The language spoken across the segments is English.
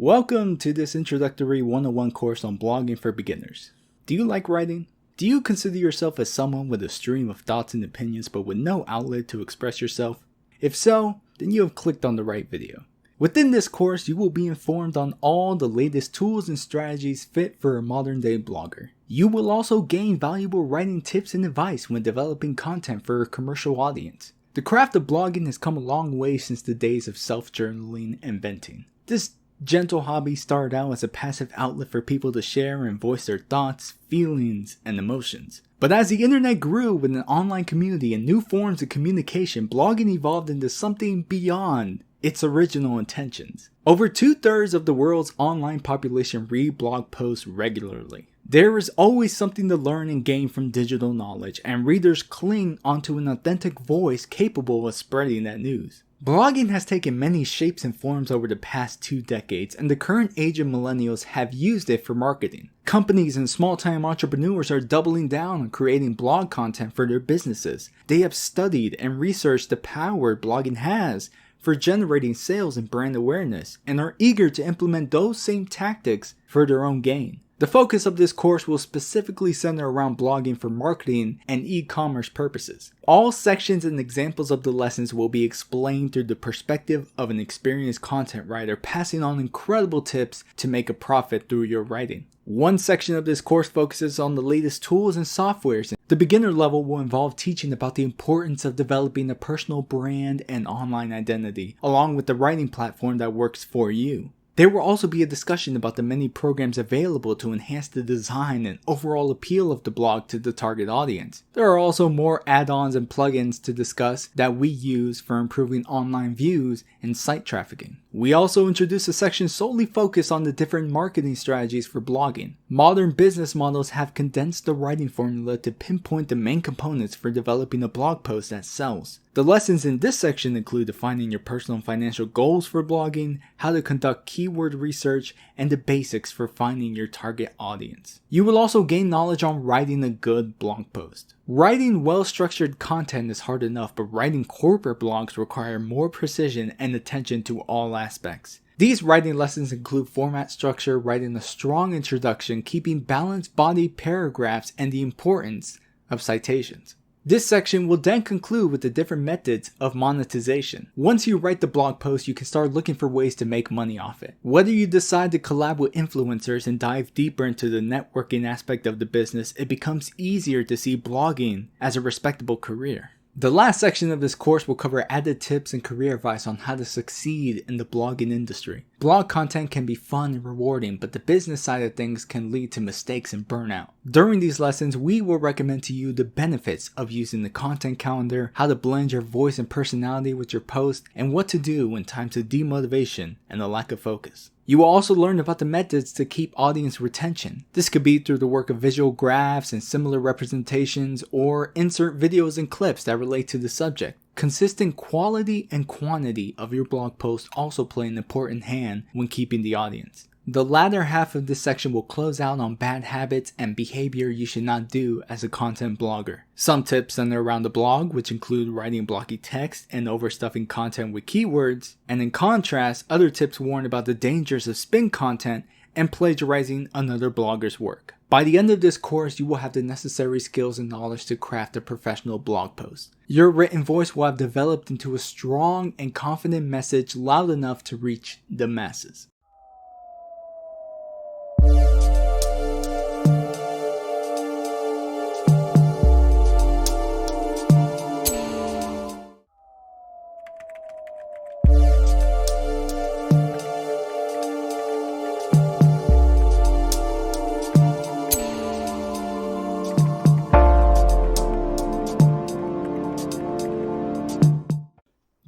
Welcome to this introductory 101 course on blogging for beginners. Do you like writing? Do you consider yourself as someone with a stream of thoughts and opinions but with no outlet to express yourself? If so, then you have clicked on the right video. Within this course, you will be informed on all the latest tools and strategies fit for a modern day blogger. You will also gain valuable writing tips and advice when developing content for a commercial audience. The craft of blogging has come a long way since the days of self-journaling and venting. This gentle hobby started out as a passive outlet for people to share and voice their thoughts, feelings, and emotions. But as the internet grew with an online community and new forms of communication, blogging evolved into something beyond its original intentions. Over 2/3 of the world's online population read blog posts regularly. There is always something to learn and gain from digital knowledge, and readers cling onto an authentic voice capable of spreading that news. Blogging has taken many shapes and forms over the past 2 decades, and the current age of millennials have used it for marketing. Companies and small-time entrepreneurs are doubling down on creating blog content for their businesses. They have studied and researched the power blogging has for generating sales and brand awareness, and are eager to implement those same tactics for their own gain. The focus of this course will specifically center around blogging for marketing and e-commerce purposes. All sections and examples of the lessons will be explained through the perspective of an experienced content writer, passing on incredible tips to make a profit through your writing. One section of this course focuses on the latest tools and softwares. The beginner level will involve teaching about the importance of developing a personal brand and online identity, along with the writing platform that works for you. There will also be a discussion about the many programs available to enhance the design and overall appeal of the blog to the target audience. There are also more add-ons and plugins to discuss that we use for improving online views and site trafficking. We also introduce a section solely focused on the different marketing strategies for blogging. Modern business models have condensed the writing formula to pinpoint the main components for developing a blog post that sells. The lessons in this section include defining your personal and financial goals for blogging, how to conduct keyword research, and the basics for finding your target audience. You will also gain knowledge on writing a good blog post. Writing well-structured content is hard enough, but writing corporate blogs require more precision and attention to all aspects. These writing lessons include format structure, writing a strong introduction, keeping balanced body paragraphs, and the importance of citations. This section will then conclude with the different methods of monetization. Once you write the blog post, you can start looking for ways to make money off it. Whether you decide to collab with influencers and dive deeper into the networking aspect of the business, it becomes easier to see blogging as a respectable career. The last section of this course will cover added tips and career advice on how to succeed in the blogging industry. Blog content can be fun and rewarding, but the business side of things can lead to mistakes and burnout. During these lessons, we will recommend to you the benefits of using the content calendar, how to blend your voice and personality with your post, and what to do in times of demotivation and a lack of focus. You will also learn about the methods to keep audience retention. This could be through the work of visual graphs and similar representations, or insert videos and clips that relate to the subject. Consistent quality and quantity of your blog posts also play an important hand when keeping the audience. The latter half of this section will close out on bad habits and behavior you should not do as a content blogger. Some tips center around the blog, which include writing blocky text and overstuffing content with keywords, and in contrast, other tips warn about the dangers of spin content and plagiarizing another blogger's work. By the end of this course, you will have the necessary skills and knowledge to craft a professional blog post. Your written voice will have developed into a strong and confident message loud enough to reach the masses.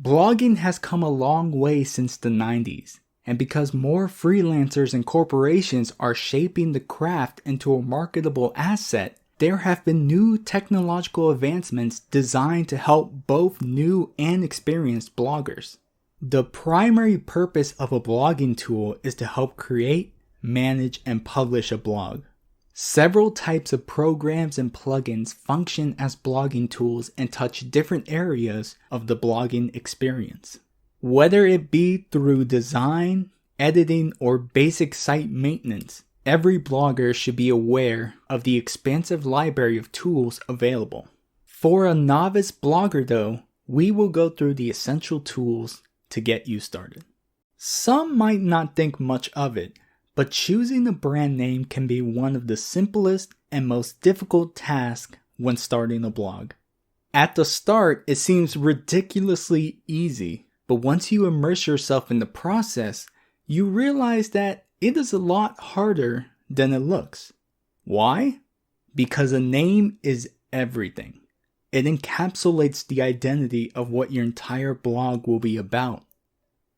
Blogging has come a long way since the 90s, and because more freelancers and corporations are shaping the craft into a marketable asset, there have been new technological advancements designed to help both new and experienced bloggers. The primary purpose of a blogging tool is to help create, manage, and publish a blog. Several types of programs and plugins function as blogging tools and touch different areas of the blogging experience. Whether it be through design, editing, or basic site maintenance, every blogger should be aware of the expansive library of tools available. For a novice blogger though, we will go through the essential tools to get you started. Some might not think much of it, but choosing a brand name can be one of the simplest and most difficult tasks when starting a blog. At the start, it seems ridiculously easy, but once you immerse yourself in the process, you realize that it is a lot harder than it looks. Why? Because a name is everything. It encapsulates the identity of what your entire blog will be about.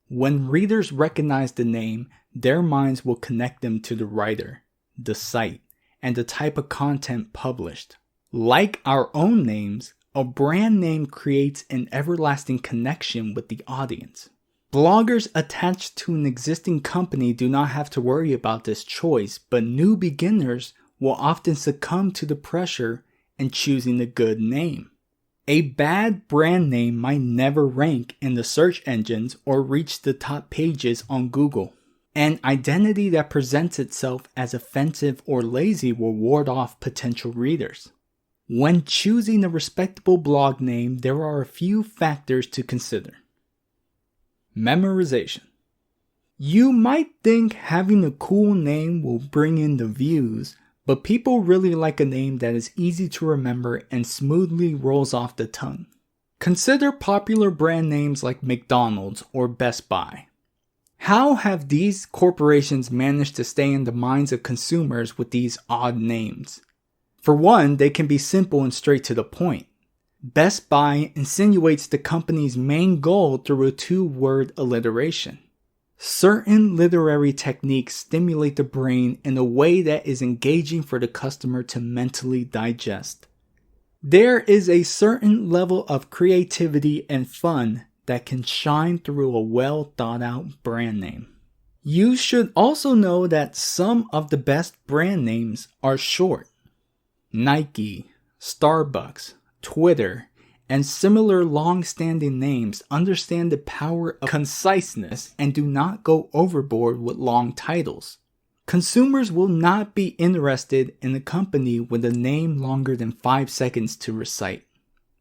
When readers recognize the name, their minds will connect them to the writer, the site, and the type of content published. Like our own names, a brand name creates an everlasting connection with the audience. Bloggers attached to an existing company do not have to worry about this choice, but new beginners will often succumb to the pressure in choosing a good name. A bad brand name might never rank in the search engines or reach the top pages on Google. An identity that presents itself as offensive or lazy will ward off potential readers. When choosing a respectable blog name, there are a few factors to consider. Memorization. You might think having a cool name will bring in the views, but people really like a name that is easy to remember and smoothly rolls off the tongue. Consider popular brand names like McDonald's or Best Buy. How have these corporations managed to stay in the minds of consumers with these odd names? For one, they can be simple and straight to the point. Best Buy insinuates the company's main goal through a two-word alliteration. Certain literary techniques stimulate the brain in a way that is engaging for the customer to mentally digest. There is a certain level of creativity and fun that can shine through a well-thought-out brand name. You should also know that some of the best brand names are short. Nike, Starbucks, Twitter, and similar long-standing names understand the power of conciseness and do not go overboard with long titles. Consumers will not be interested in a company with a name longer than 5 seconds to recite.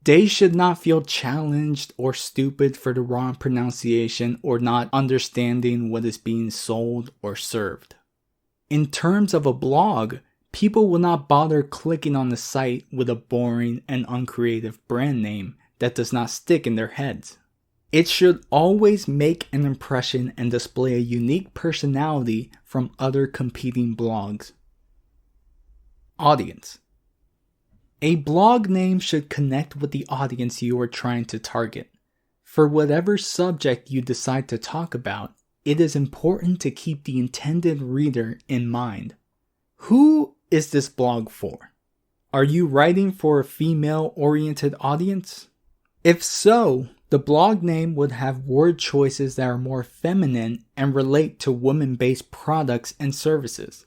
They should not feel challenged or stupid for the wrong pronunciation or not understanding what is being sold or served. In terms of a blog, people will not bother clicking on the site with a boring and uncreative brand name that does not stick in their heads. It should always make an impression and display a unique personality from other competing blogs. Audience. A blog name should connect with the audience you are trying to target. For whatever subject you decide to talk about, it is important to keep the intended reader in mind. Who is this blog for? Are you writing for a female-oriented audience? If so, the blog name would have word choices that are more feminine and relate to women-based products and services.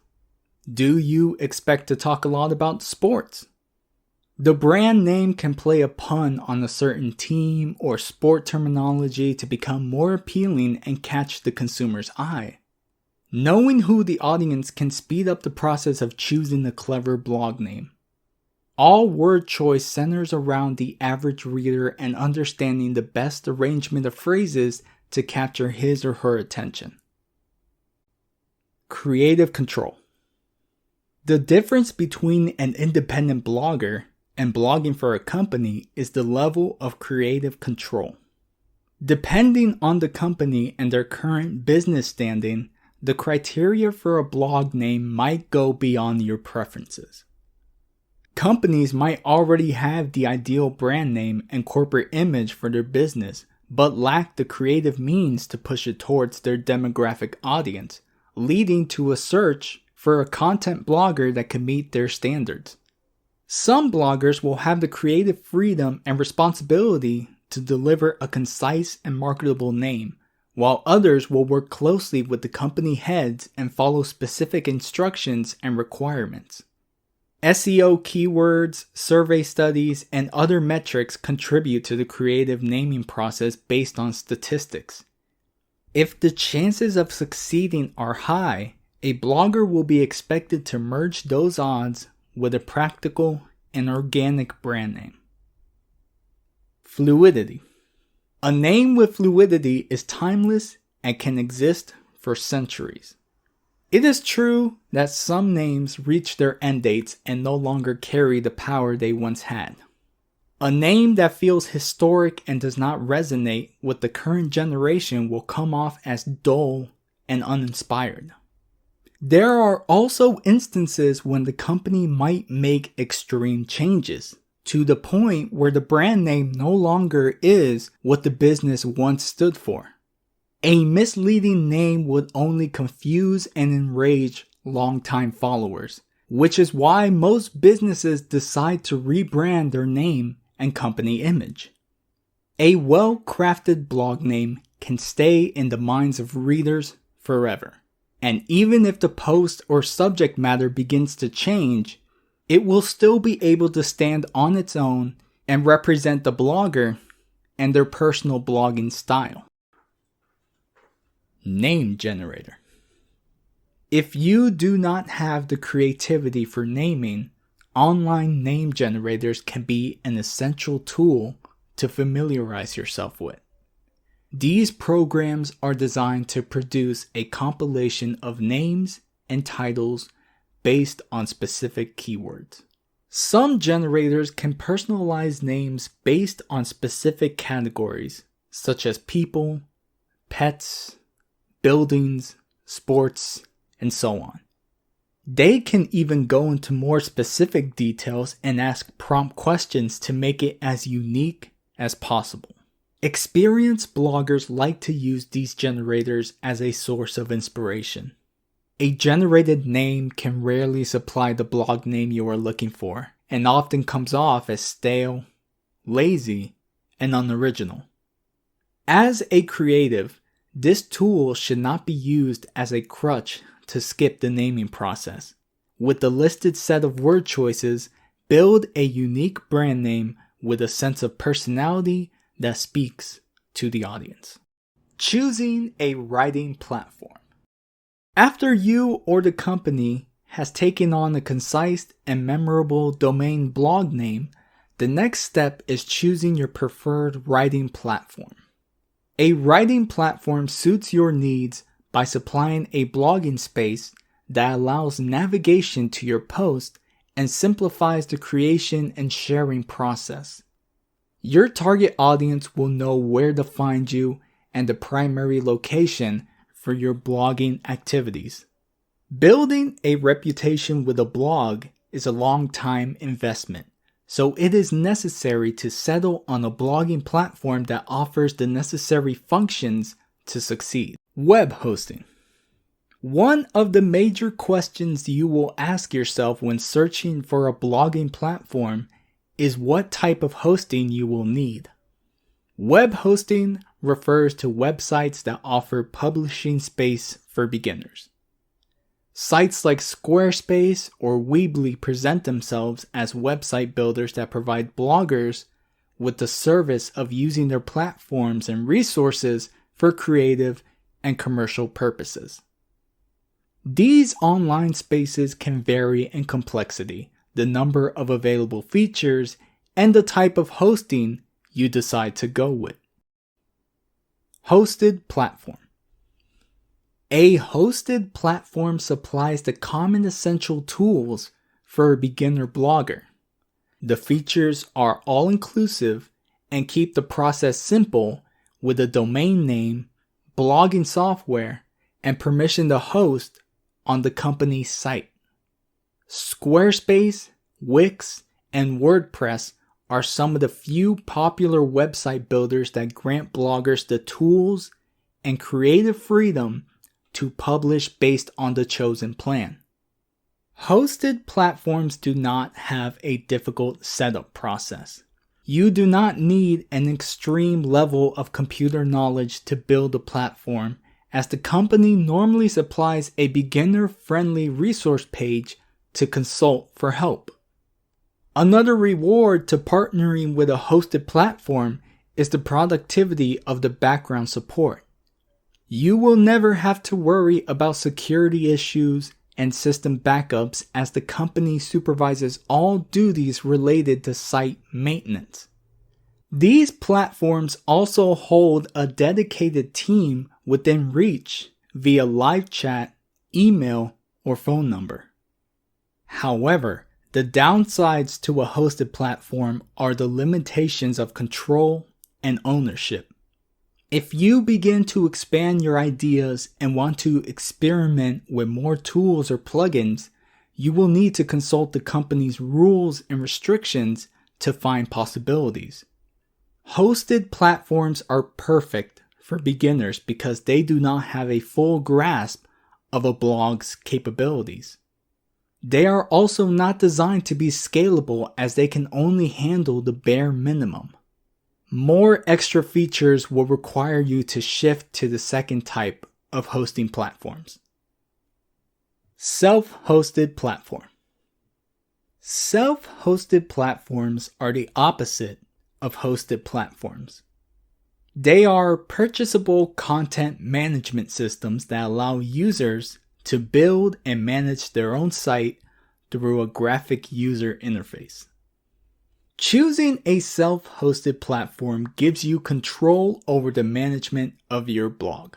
Do you expect to talk a lot about sports? The brand name can play a pun on a certain team or sport terminology to become more appealing and catch the consumer's eye. Knowing who the audience can speed up the process of choosing a clever blog name. All word choice centers around the average reader and understanding the best arrangement of phrases to capture his or her attention. Creative control. The difference between an independent blogger and blogging for a company is the level of creative control. Depending on the company and their current business standing, the criteria for a blog name might go beyond your preferences. Companies might already have the ideal brand name and corporate image for their business, but lack the creative means to push it towards their demographic audience, leading to a search for a content blogger that can meet their standards. Some bloggers will have the creative freedom and responsibility to deliver a concise and marketable name, while others will work closely with the company heads and follow specific instructions and requirements. SEO keywords, survey studies, and other metrics contribute to the creative naming process based on statistics. If the chances of succeeding are high, a blogger will be expected to merge those odds with a practical and organic brand name. Fluidity. A name with fluidity is timeless and can exist for centuries. It is true that some names reach their end dates and no longer carry the power they once had. A name that feels historic and does not resonate with the current generation will come off as dull and uninspired. There are also instances when the company might make extreme changes, to the point where the brand name no longer is what the business once stood for. A misleading name would only confuse and enrage longtime followers, which is why most businesses decide to rebrand their name and company image. A well-crafted blog name can stay in the minds of readers forever. And even if the post or subject matter begins to change, it will still be able to stand on its own and represent the blogger and their personal blogging style. Name generator. If you do not have the creativity for naming, online name generators can be an essential tool to familiarize yourself with. These programs are designed to produce a compilation of names and titles based on specific keywords. Some generators can personalize names based on specific categories, such as people, pets, buildings, sports, and so on. They can even go into more specific details and ask prompt questions to make it as unique as possible. Experienced bloggers like to use these generators as a source of inspiration. A generated name can rarely supply the blog name you are looking for, and often comes off as stale, lazy, and unoriginal. As a creative, this tool should not be used as a crutch to skip the naming process. With the listed set of word choices, build a unique brand name with a sense of personality that speaks to the audience. Choosing a writing platform. After you or the company has taken on a concise and memorable domain blog name, the next step is choosing your preferred writing platform. A writing platform suits your needs by supplying a blogging space that allows navigation to your post and simplifies the creation and sharing process. Your target audience will know where to find you and the primary location for your blogging activities. Building a reputation with a blog is a long-time investment, so it is necessary to settle on a blogging platform that offers the necessary functions to succeed. Web hosting. One of the major questions you will ask yourself when searching for a blogging platform is what type of hosting you will need. Web hosting refers to websites that offer publishing space for beginners. Sites like Squarespace or Weebly present themselves as website builders that provide bloggers with the service of using their platforms and resources for creative and commercial purposes. These online spaces can vary in complexity, the number of available features, and the type of hosting you decide to go with. Hosted platform. A hosted platform supplies the common essential tools for a beginner blogger. The features are all-inclusive and keep the process simple with a domain name, blogging software, and permission to host on the company's site. Squarespace, Wix, and WordPress are some of the few popular website builders that grant bloggers the tools and creative freedom to publish based on the chosen plan. Hosted platforms do not have a difficult setup process. You do not need an extreme level of computer knowledge to build a platform, as the company normally supplies a beginner-friendly resource page to consult for help. Another reward to partnering with a hosted platform is the productivity of the background support. You will never have to worry about security issues and system backups as the company supervises all duties related to site maintenance. These platforms also hold a dedicated team within reach via live chat, email, or phone number. However, the downsides to a hosted platform are the limitations of control and ownership. If you begin to expand your ideas and want to experiment with more tools or plugins, you will need to consult the company's rules and restrictions to find possibilities. Hosted platforms are perfect for beginners because they do not have a full grasp of a blog's capabilities. They are also not designed to be scalable as they can only handle the bare minimum. More extra features will require you to shift to the second type of hosting platforms. Self-hosted platform. Self-hosted platforms are the opposite of hosted platforms. They are purchasable content management systems that allow users to build and manage their own site through a graphic user interface. Choosing a self-hosted platform gives you control over the management of your blog.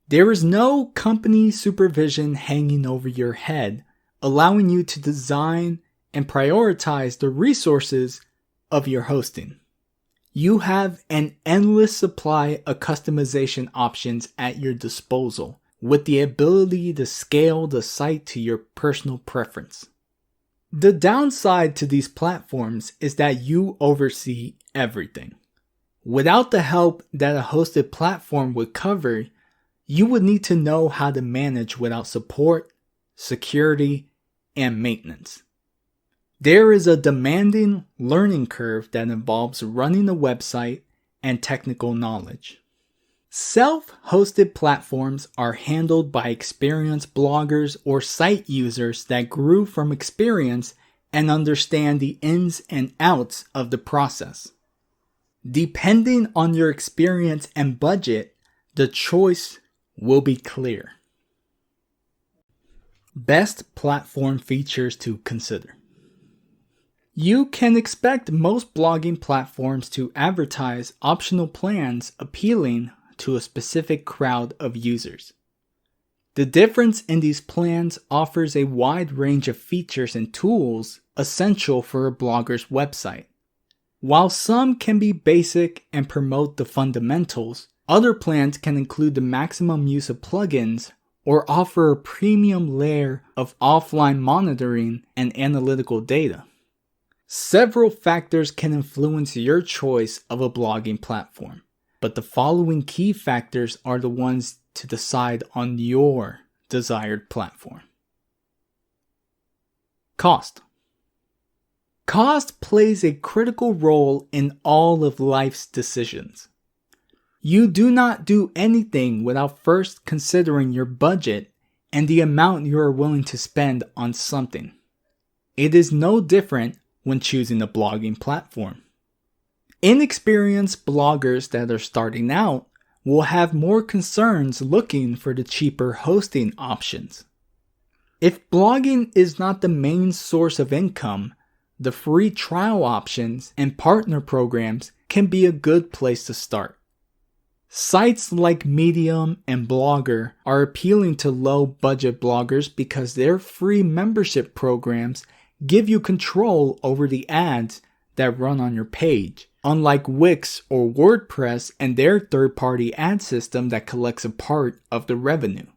There is no company supervision hanging over your head, allowing you to design and prioritize the resources of your hosting. You have an endless supply of customization options at your disposal, with the ability to scale the site to your personal preference. The downside to these platforms is that you oversee everything. Without the help that a hosted platform would cover, you would need to know how to manage without support, security, and maintenance. There is a demanding learning curve that involves running a website and technical knowledge. Self-hosted platforms are handled by experienced bloggers or site users that grew from experience and understand the ins and outs of the process. Depending on your experience and budget, the choice will be clear. Best platform features to consider. You can expect most blogging platforms to advertise optional plans appealing to a specific crowd of users. The difference in these plans offers a wide range of features and tools essential for a blogger's website. While some can be basic and promote the fundamentals, other plans can include the maximum use of plugins or offer a premium layer of offline monitoring and analytical data. Several factors can influence your choice of a blogging platform, but the following key factors are the ones to decide on your desired platform. Cost. Cost plays a critical role in all of life's decisions. You do not do anything without first considering your budget and the amount you are willing to spend on something. It is no different when choosing a blogging platform. Inexperienced bloggers that are starting out will have more concerns looking for the cheaper hosting options. If blogging is not the main source of income, the free trial options and partner programs can be a good place to start. Sites like Medium and Blogger are appealing to low-budget bloggers because their free membership programs give you control over the ads that run on your page, unlike Wix or WordPress and their third-party ad system that collects a part of the revenue.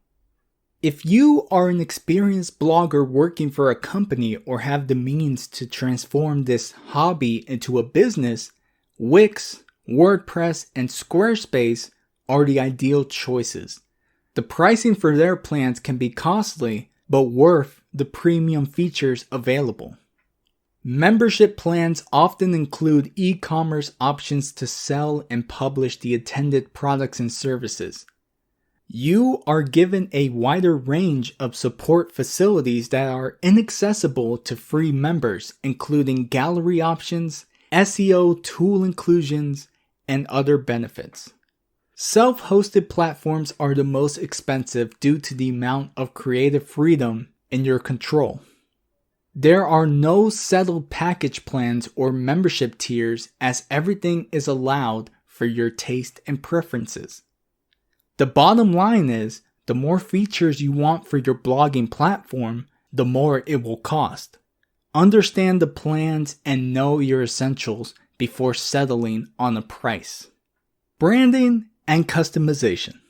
If you are an experienced blogger working for a company or have the means to transform this hobby into a business, Wix, WordPress, and Squarespace are the ideal choices. The pricing for their plans can be costly, but worth the premium features available. Membership plans often include e-commerce options to sell and publish the intended products and services. You are given a wider range of support facilities that are inaccessible to free members, including gallery options, SEO tool inclusions, and other benefits. Self-hosted platforms are the most expensive due to the amount of creative freedom in your control. There are no settled package plans or membership tiers, as everything is allowed for your taste and preferences. The bottom line is, the more features you want for your blogging platform, the more it will cost. Understand the plans and know your essentials before settling on a price. Branding and customization.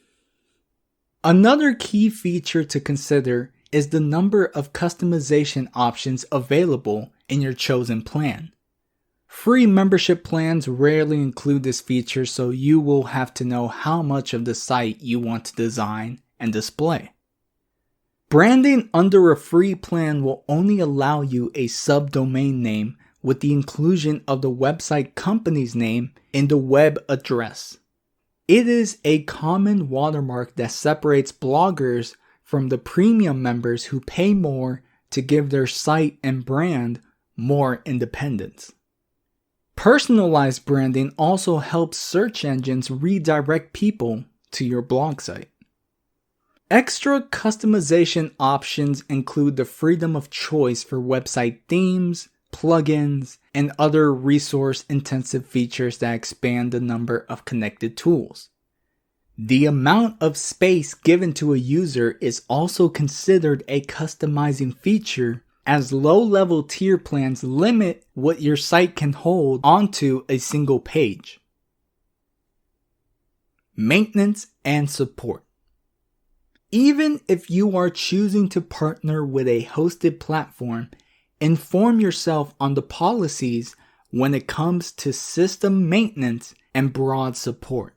Another key feature to consider is the number of customization options available in your chosen plan. Free membership plans rarely include this feature, so you will have to know how much of the site you want to design and display. Branding under a free plan will only allow you a subdomain name with the inclusion of the website company's name in the web address. It is a common watermark that separates bloggers from the premium members who pay more to give their site and brand more independence. Personalized branding also helps search engines redirect people to your blog site. Extra customization options include the freedom of choice for website themes, plugins, and other resource-intensive features that expand the number of connected tools. The amount of space given to a user is also considered a customizing feature, as low-level tier plans limit what your site can hold onto a single page. Maintenance and support. Even if you are choosing to partner with a hosted platform, inform yourself on the policies when it comes to system maintenance and broad support.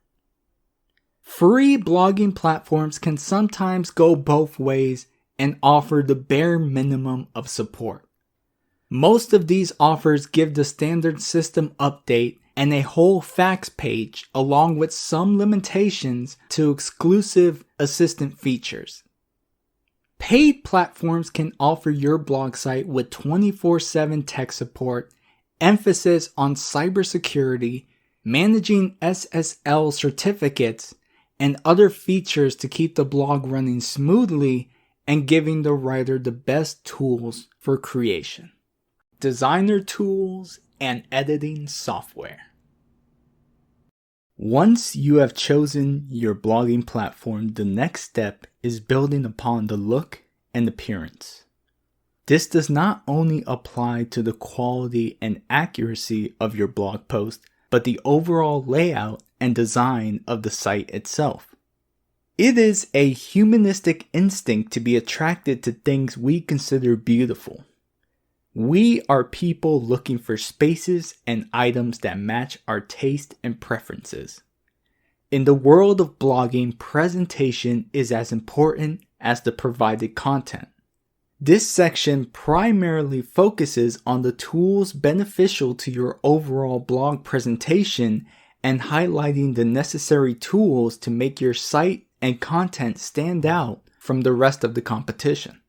Free blogging platforms can sometimes go both ways and offer the bare minimum of support. Most of these offers give the standard system update and a whole facts page, along with some limitations to exclusive assistant features. Paid platforms can offer your blog site with 24/7 tech support, emphasis on cybersecurity, managing SSL certificates, and other features to keep the blog running smoothly and giving the writer the best tools for creation. Designer tools and editing software. Once you have chosen your blogging platform, the next step is building upon the look and appearance. This does not only apply to the quality and accuracy of your blog post, but the overall layout and design of the site itself. It is a humanistic instinct to be attracted to things we consider beautiful. We are people looking for spaces and items that match our taste and preferences. In the world of blogging, presentation is as important as the provided content. This section primarily focuses on the tools beneficial to your overall blog presentation and highlighting the necessary tools to make your site and content stand out from the rest of the competition.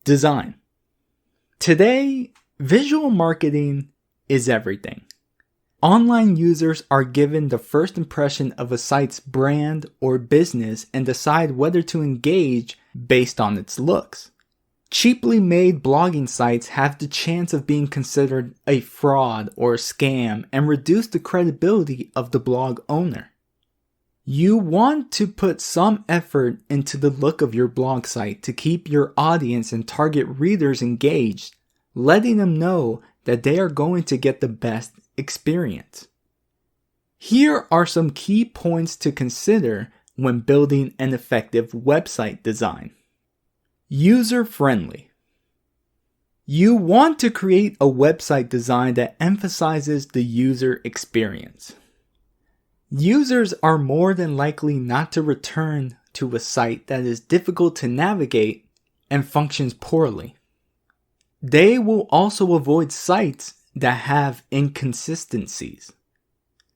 Design. Today, visual marketing is everything. Online users are given the first impression of a site's brand or business and decide whether to engage based on its looks. Cheaply made blogging sites have the chance of being considered a fraud or a scam and reduce the credibility of the blog owner. You want to put some effort into the look of your blog site to keep your audience and target readers engaged, letting them know that they are going to get the best experience. Here are some key points to consider when building an effective website design. User-friendly. You want to create a website design that emphasizes the user experience. Users are more than likely not to return to a site that is difficult to navigate and functions poorly. They will also avoid sites that have inconsistencies.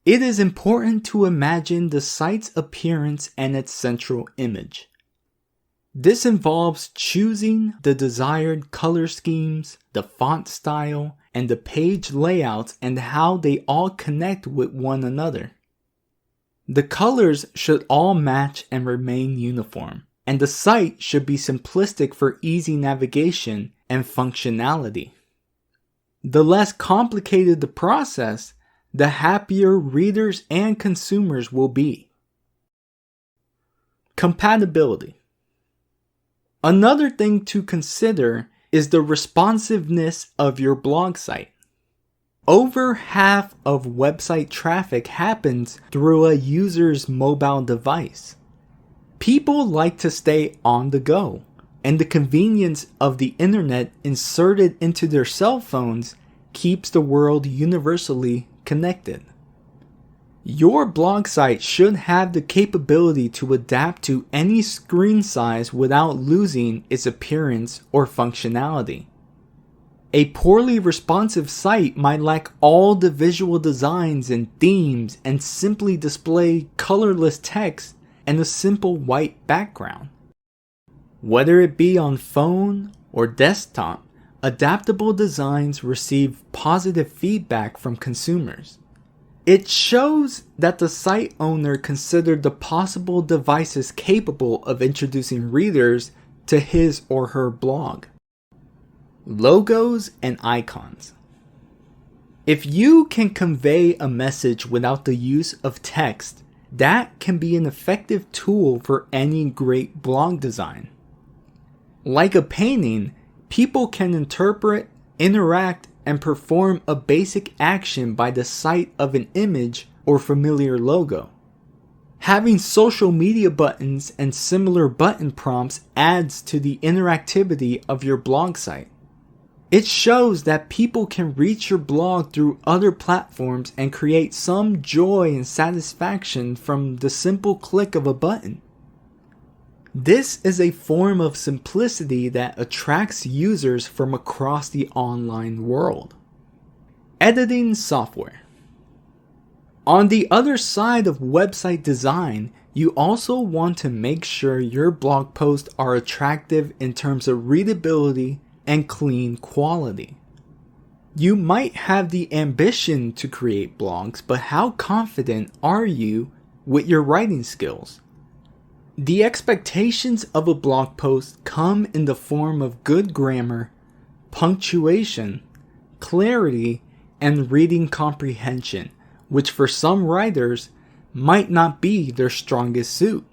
It is important to imagine the site's appearance and its central image. This involves choosing the desired color schemes, the font style, and the page layouts and how they all connect with one another. The colors should all match and remain uniform, and the site should be simplistic for easy navigation and functionality. The less complicated the process, the happier readers and consumers will be. Compatibility. Another thing to consider is the responsiveness of your blog site. Over half of website traffic happens through a user's mobile device. People like to stay on the go, and the convenience of the internet inserted into their cell phones keeps the world universally connected. Your blog site should have the capability to adapt to any screen size without losing its appearance or functionality. A poorly responsive site might lack all the visual designs and themes and simply display colorless text and a simple white background. Whether it be on phone or desktop, adaptable designs receive positive feedback from consumers. It shows that the site owner considered the possible devices capable of introducing readers to his or her blog. Logos and icons. If you can convey a message without the use of text, that can be an effective tool for any great blog design. Like a painting, people can interpret, interact, and perform a basic action by the sight of an image or familiar logo. Having social media buttons and similar button prompts adds to the interactivity of your blog site. It shows that people can reach your blog through other platforms and create some joy and satisfaction from the simple click of a button. This is a form of simplicity that attracts users from across the online world. Editing software. On the other side of website design, you also want to make sure your blog posts are attractive in terms of readability and clean quality. You might have the ambition to create blogs, but how confident are you with your writing skills? The expectations of a blog post come in the form of good grammar, punctuation, clarity, and reading comprehension, which for some writers might not be their strongest suit.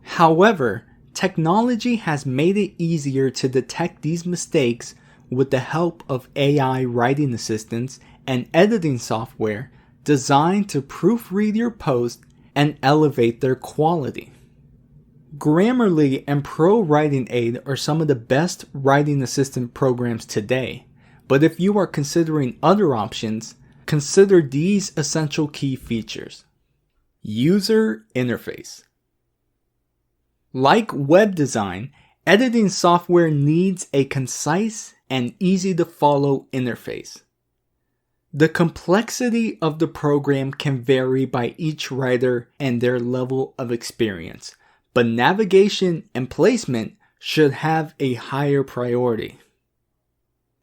However, technology has made it easier to detect these mistakes with the help of AI writing assistants and editing software designed to proofread your post and elevate their quality. Grammarly and Pro Writing Aid are some of the best writing assistant programs today, but if you are considering other options, consider these essential key features. User interface. Like web design, editing software needs a concise and easy to follow interface. The complexity of the program can vary by each writer and their level of experience, but navigation and placement should have a higher priority.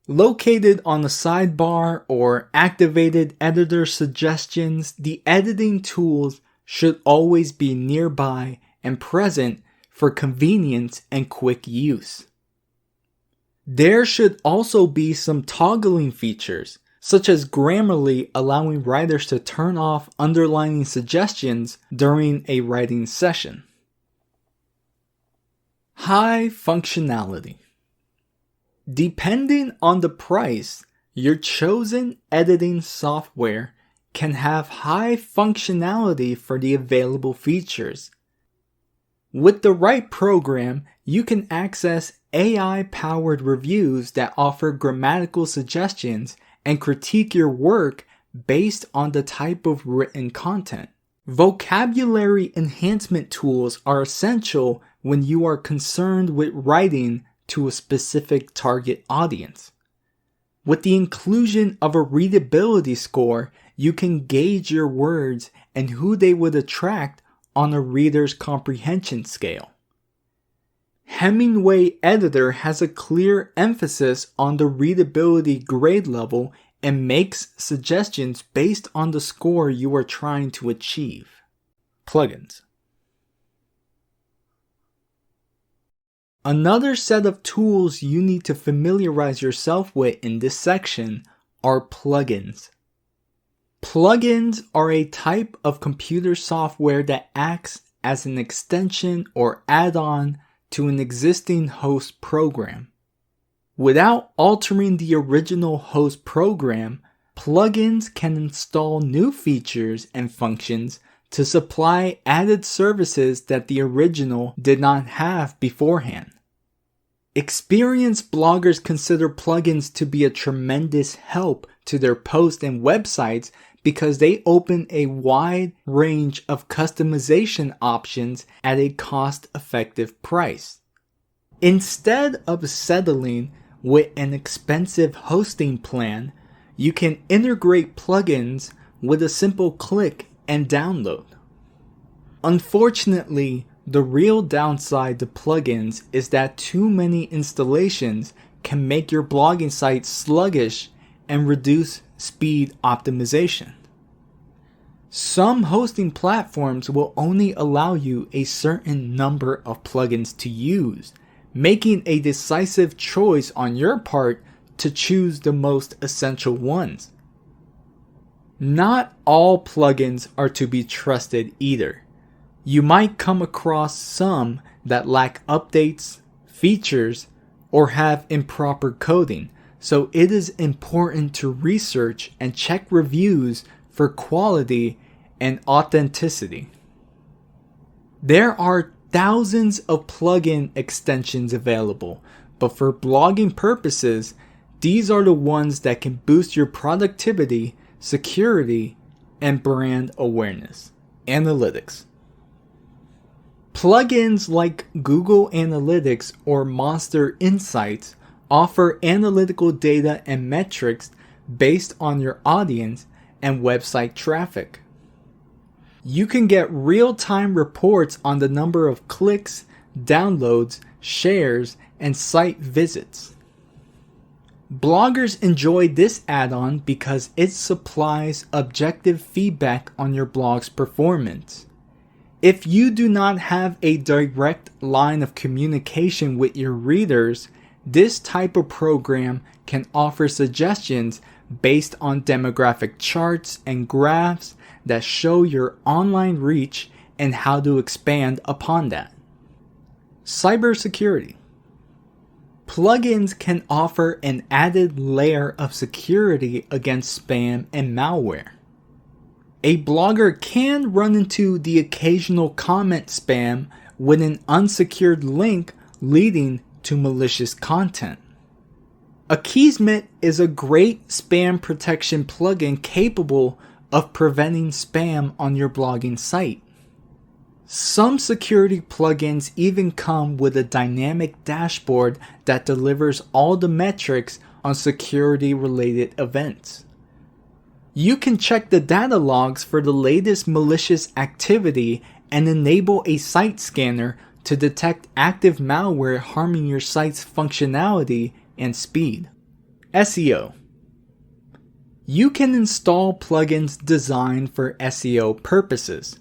Located on the sidebar or activated editor suggestions, the editing tools should always be nearby and present for convenience and quick use. There should also be some toggling features, such as Grammarly allowing writers to turn off underlining suggestions during a writing session. High functionality. Depending on the price, your chosen editing software can have high functionality for the available features. With the right program, you can access AI-powered reviews that offer grammatical suggestions and critique your work based on the type of written content. Vocabulary enhancement tools are essential when you are concerned with writing to a specific target audience. With the inclusion of a readability score, you can gauge your words and who they would attract on a reader's comprehension scale. Hemingway Editor has a clear emphasis on the readability grade level and makes suggestions based on the score you are trying to achieve. plugins. Another set of tools you need to familiarize yourself with in this section are plugins. Plugins are a type of computer software that acts as an extension or add-on to an existing host program. Without altering the original host program, plugins can install new features and functions to supply added services that the original did not have beforehand. Experienced bloggers consider plugins to be a tremendous help to their posts and websites because they open a wide range of customization options at a cost-effective price. Instead of settling with an expensive hosting plan, you can integrate plugins with a simple click and download. Unfortunately, the real downside to plugins is that too many installations can make your blogging site sluggish and reduce speed optimization. Some hosting platforms will only allow you a certain number of plugins to use, making a decisive choice on your part to choose the most essential ones. Not all plugins are to be trusted either. You might come across some that lack updates, features, or have improper coding, so it is important to research and check reviews for quality and authenticity. There are thousands of plugin extensions available, but for blogging purposes, these are the ones that can boost your productivity, security, and brand awareness. Analytics. Plugins like Google Analytics or Monster Insights offer analytical data and metrics based on your audience and website traffic. You can get real-time reports on the number of clicks, downloads, shares, and site visits. Bloggers enjoy this add-on because it supplies objective feedback on your blog's performance. If you do not have a direct line of communication with your readers, this type of program can offer suggestions based on demographic charts and graphs that show your online reach and how to expand upon that. Cybersecurity. Plugins can offer an added layer of security against spam and malware. A blogger can run into the occasional comment spam with an unsecured link leading to malicious content. Akismet is a great spam protection plugin capable of preventing spam on your blogging site. Some security plugins even come with a dynamic dashboard that delivers all the metrics on security-related events. You can check the data logs for the latest malicious activity and enable a site scanner to detect active malware harming your site's functionality and speed. SEO. You can install plugins designed for SEO purposes.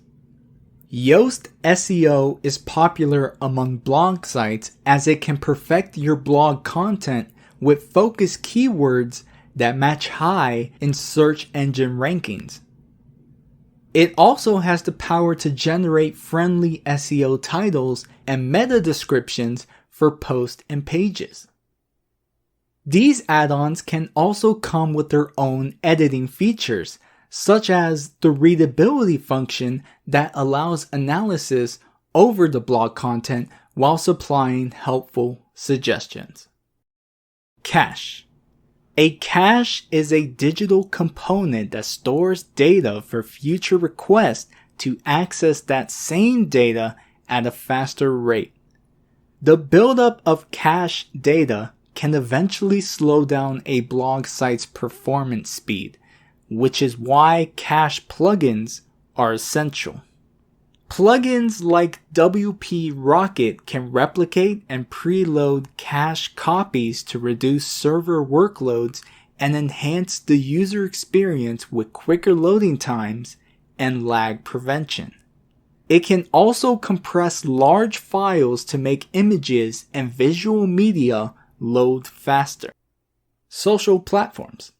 Yoast SEO is popular among blog sites as it can perfect your blog content with focused keywords that match high in search engine rankings. It also has the power to generate friendly SEO titles and meta descriptions for posts and pages. These add-ons can also come with their own editing features, such as the readability function that allows analysis over the blog content while supplying helpful suggestions. Cache. A cache is a digital component that stores data for future requests to access that same data at a faster rate. The buildup of cache data can eventually slow down a blog site's performance speed, which is why cache plugins are essential. Plugins like WP Rocket can replicate and preload cache copies to reduce server workloads and enhance the user experience with quicker loading times and lag prevention. It can also compress large files to make images and visual media load faster. Social platforms.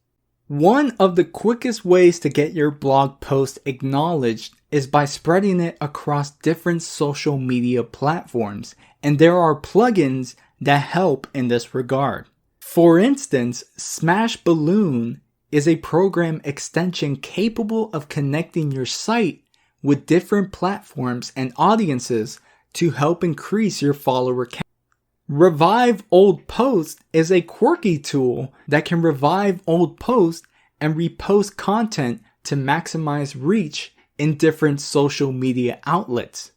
One of the quickest ways to get your blog post acknowledged is by spreading it across different social media platforms, and there are plugins that help in this regard. For instance, Smashballoon is a program extension capable of connecting your site with different platforms and audiences to help increase your follower count. Revive Old Post is a quirky tool that can revive old posts and repost content to maximize reach in different social media outlets.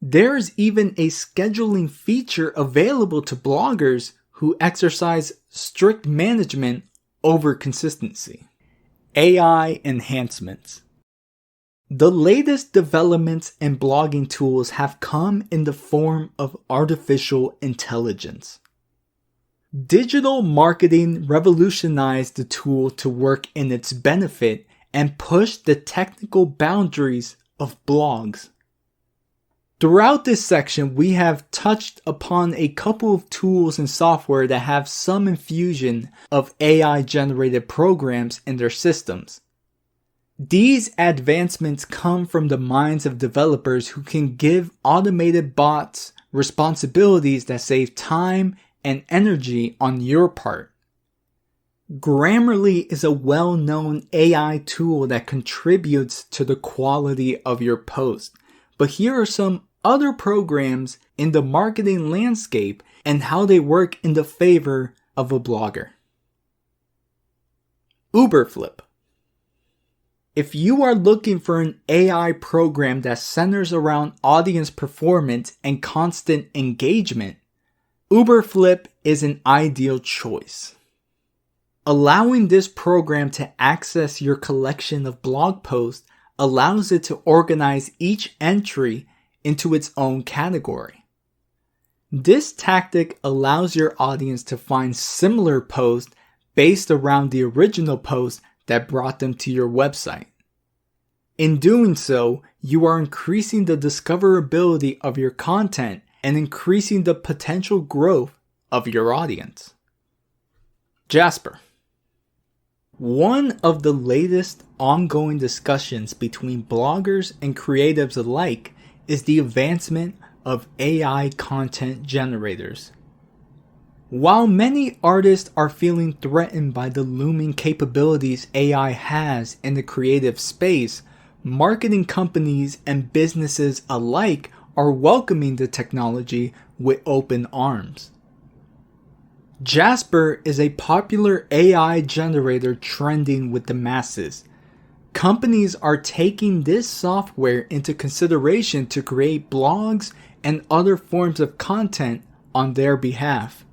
There's even a scheduling feature available to bloggers who exercise strict management over consistency. AI enhancements. The latest developments in blogging tools have come in the form of artificial intelligence. Digital marketing revolutionized the tool to work in its benefit and pushed the technical boundaries of blogs. Throughout this section, we have touched upon a couple of tools and software that have some infusion of AI-generated programs in their systems. These advancements come from the minds of developers who can give automated bots responsibilities that save time and energy on your part. Grammarly is a well-known AI tool that contributes to the quality of your post. But here are some other programs in the marketing landscape and how they work in the favor of a blogger. Uberflip. If you are looking for an AI program that centers around audience performance and constant engagement, Uberflip is an ideal choice. Allowing this program to access your collection of blog posts allows it to organize each entry into its own category. This tactic allows your audience to find similar posts based around the original post that brought them to your website. In doing so, you are increasing the discoverability of your content and increasing the potential growth of your audience. Jasper. One of the latest ongoing discussions between bloggers and creatives alike is the advancement of AI content generators. While many artists are feeling threatened by the looming capabilities AI has in the creative space, marketing companies and businesses alike are welcoming the technology with open arms. Jasper is a popular AI generator trending with the masses. Companies are taking this software into consideration to create blogs and other forms of content on their behalf.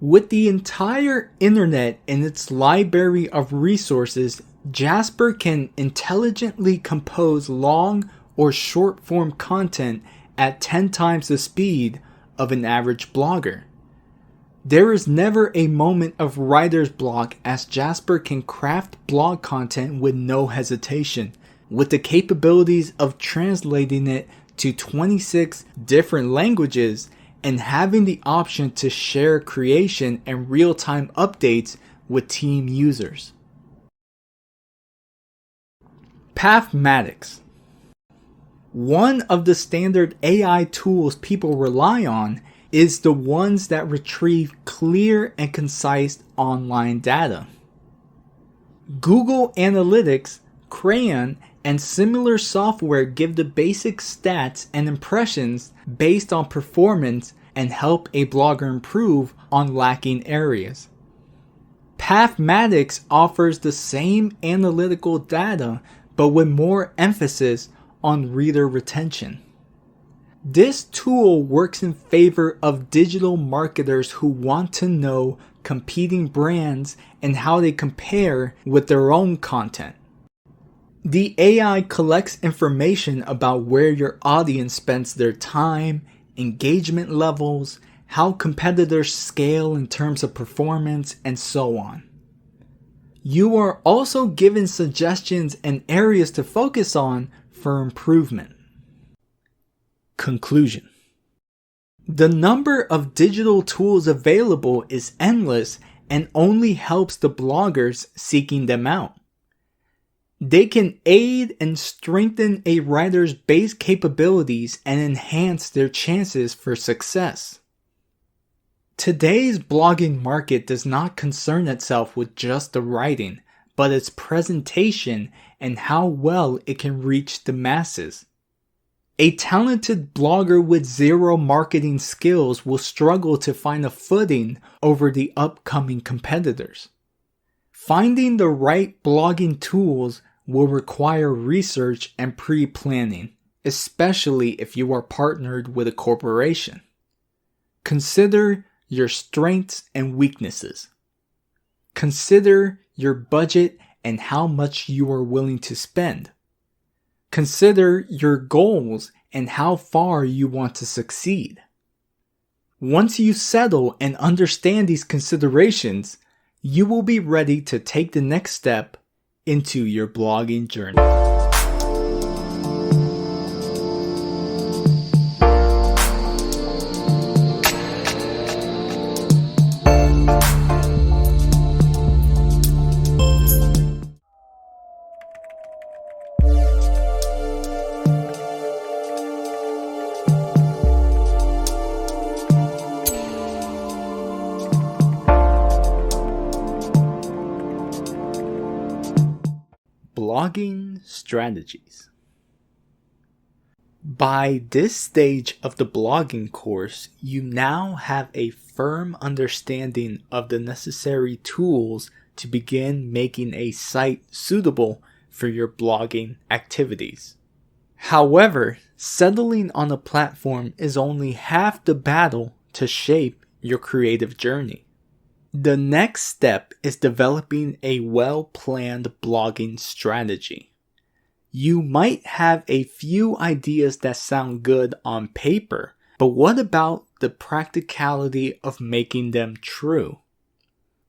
With the entire internet and its library of resources, Jasper can intelligently compose long or short form content at 10 times the speed of an average blogger. There is never a moment of writer's block as Jasper can craft blog content with no hesitation, with the capabilities of translating it to 26 different languages and having the option to share creation and real-time updates with team users. Pathmatics. One of the standard AI tools people rely on is the ones that retrieve clear and concise online data. Google Analytics, Crayon, and similar software give the basic stats and impressions based on performance and help a blogger improve on lacking areas. Pathmatics offers the same analytical data but with more emphasis on reader retention. This tool works in favor of digital marketers who want to know competing brands and how they compare with their own content. The AI collects information about where your audience spends their time, engagement levels, how competitors scale in terms of performance, and so on. You are also given suggestions and areas to focus on for improvement. Conclusion. The number of digital tools available is endless and only helps the bloggers seeking them out. They can aid and strengthen a writer's base capabilities and enhance their chances for success. Today's blogging market does not concern itself with just the writing, but its presentation and how well it can reach the masses. A talented blogger with zero marketing skills will struggle to find a footing over the upcoming competitors. Finding the right blogging tools will require research and pre-planning, especially if you are partnered with a corporation. Consider your strengths and weaknesses. Consider your budget and how much you are willing to spend. Consider your goals and how far you want to succeed. Once you settle and understand these considerations, you will be ready to take the next step into your blogging journey. Blogging strategies. By this stage of the blogging course, you now have a firm understanding of the necessary tools to begin making a site suitable for your blogging activities. However, settling on a platform is only half the battle to shape your creative journey. The next step is developing a well-planned blogging strategy. You might have a few ideas that sound good on paper, but what about the practicality of making them true?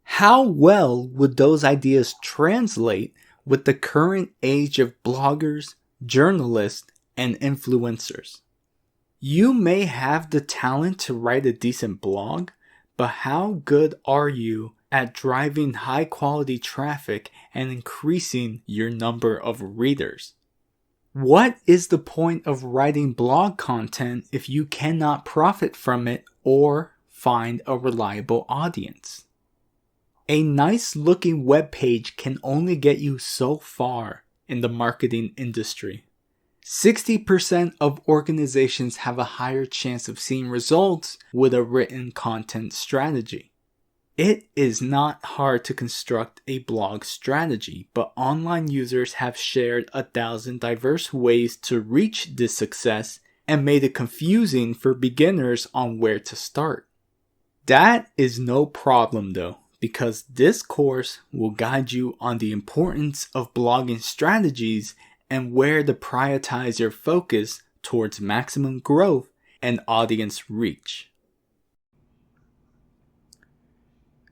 How well would those ideas translate with the current age of bloggers, journalists, and influencers? You may have the talent to write a decent blog, but how good are you at driving high quality traffic and increasing your number of readers? What is the point of writing blog content if you cannot profit from it or find a reliable audience? A nice looking web page can only get you so far in the marketing industry. 60% of organizations have a higher chance of seeing results with a written content strategy. It is not hard to construct a blog strategy, but online users have shared 1,000 diverse ways to reach this success and made it confusing for beginners on where to start. That is no problem though, because this course will guide you on the importance of blogging strategies and where to prioritize your focus towards maximum growth and audience reach.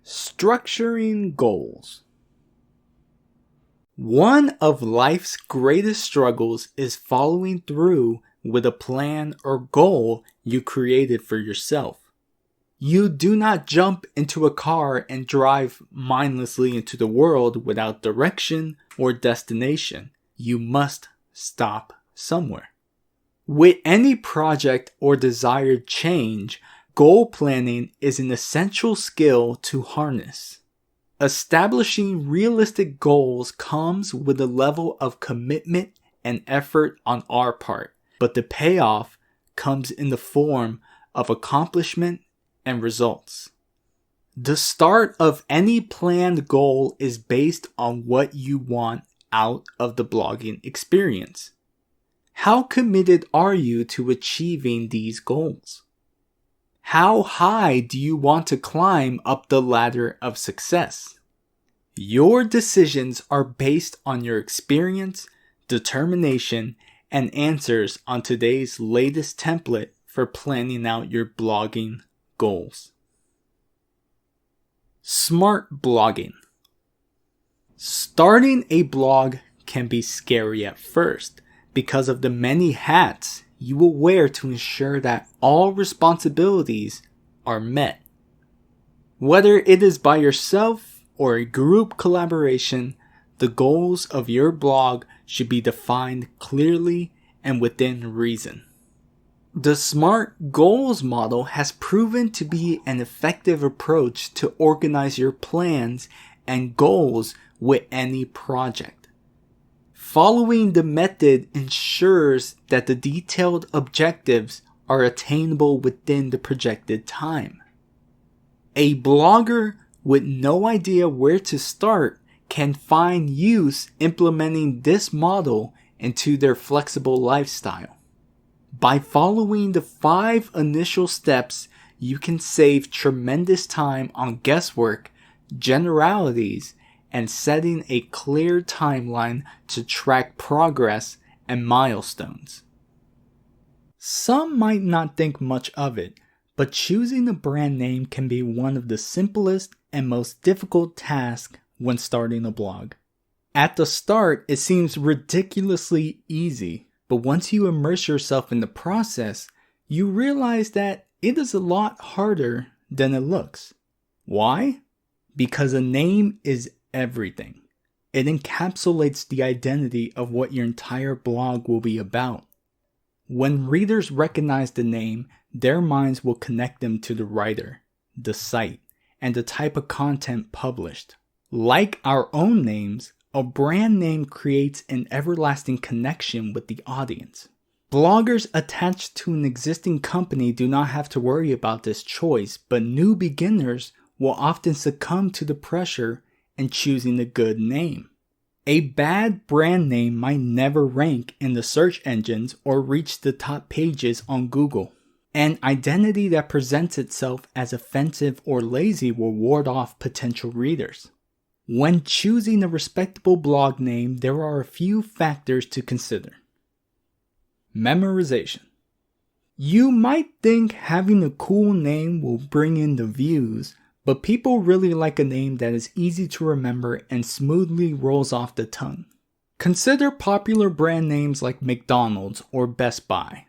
Structuring goals. One of life's greatest struggles is following through with a plan or goal you created for yourself. You do not jump into a car and drive mindlessly into the world without direction or destination. You must stop somewhere. With any project or desired change, goal planning is an essential skill to harness. Establishing realistic goals comes with a level of commitment and effort on our part, but the payoff comes in the form of accomplishment and results. The start of any planned goal is based on what you want out of the blogging experience. How committed are you to achieving these goals? How high do you want to climb up the ladder of success? Your decisions are based on your experience, determination, and answers on today's latest template for planning out your blogging goals. Smart blogging. Starting a blog can be scary at first because of the many hats you will wear to ensure that all responsibilities are met. Whether it is by yourself or a group collaboration, the goals of your blog should be defined clearly and within reason. The SMART goals model has proven to be an effective approach to organize your plans and goals with any project. Following the method ensures that the detailed objectives are attainable within the projected time. A blogger with no idea where to start can find use implementing this model into their flexible lifestyle. By following the 5 initial steps, you can save tremendous time on guesswork, generalities, and setting a clear timeline to track progress and milestones. Some might not think much of it, but choosing a brand name can be one of the simplest and most difficult tasks when starting a blog. At the start, it seems ridiculously easy, but once you immerse yourself in the process, you realize that it is a lot harder than it looks. Why? Because a name is everything. It encapsulates the identity of what your entire blog will be about. When readers recognize the name, their minds will connect them to the writer, the site, and the type of content published. Like our own names, a brand name creates an everlasting connection with the audience. Bloggers attached to an existing company do not have to worry about this choice, but new beginners will often succumb to the pressure in choosing a good name. A bad brand name might never rank in the search engines or reach the top pages on Google. An identity that presents itself as offensive or lazy will ward off potential readers. When choosing a respectable blog name, there are a few factors to consider. Memorization. You might think having a cool name will bring in the views, but people really like a name that is easy to remember and smoothly rolls off the tongue. Consider popular brand names like McDonald's or Best Buy.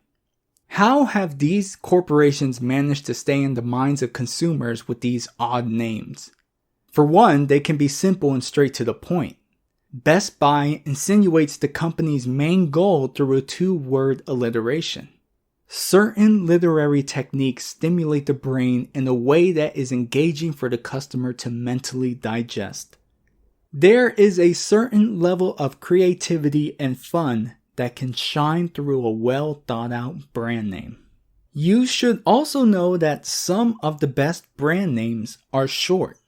How have these corporations managed to stay in the minds of consumers with these odd names? For one, they can be simple and straight to the point. Best Buy insinuates the company's main goal through a 2-word alliteration. Certain literary techniques stimulate the brain in a way that is engaging for the customer to mentally digest. There is a certain level of creativity and fun that can shine through a well thought out brand name. You should also know that some of the best brand names are short.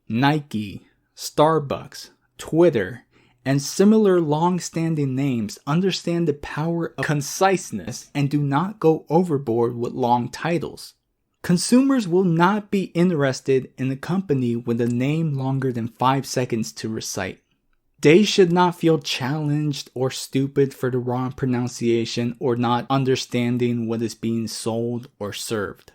Nike, Starbucks, Twitter, and similar long-standing names understand the power of conciseness and do not go overboard with long titles. Consumers will not be interested in a company with a name longer than 5 seconds to recite. They should not feel challenged or stupid for the wrong pronunciation or not understanding what is being sold or served.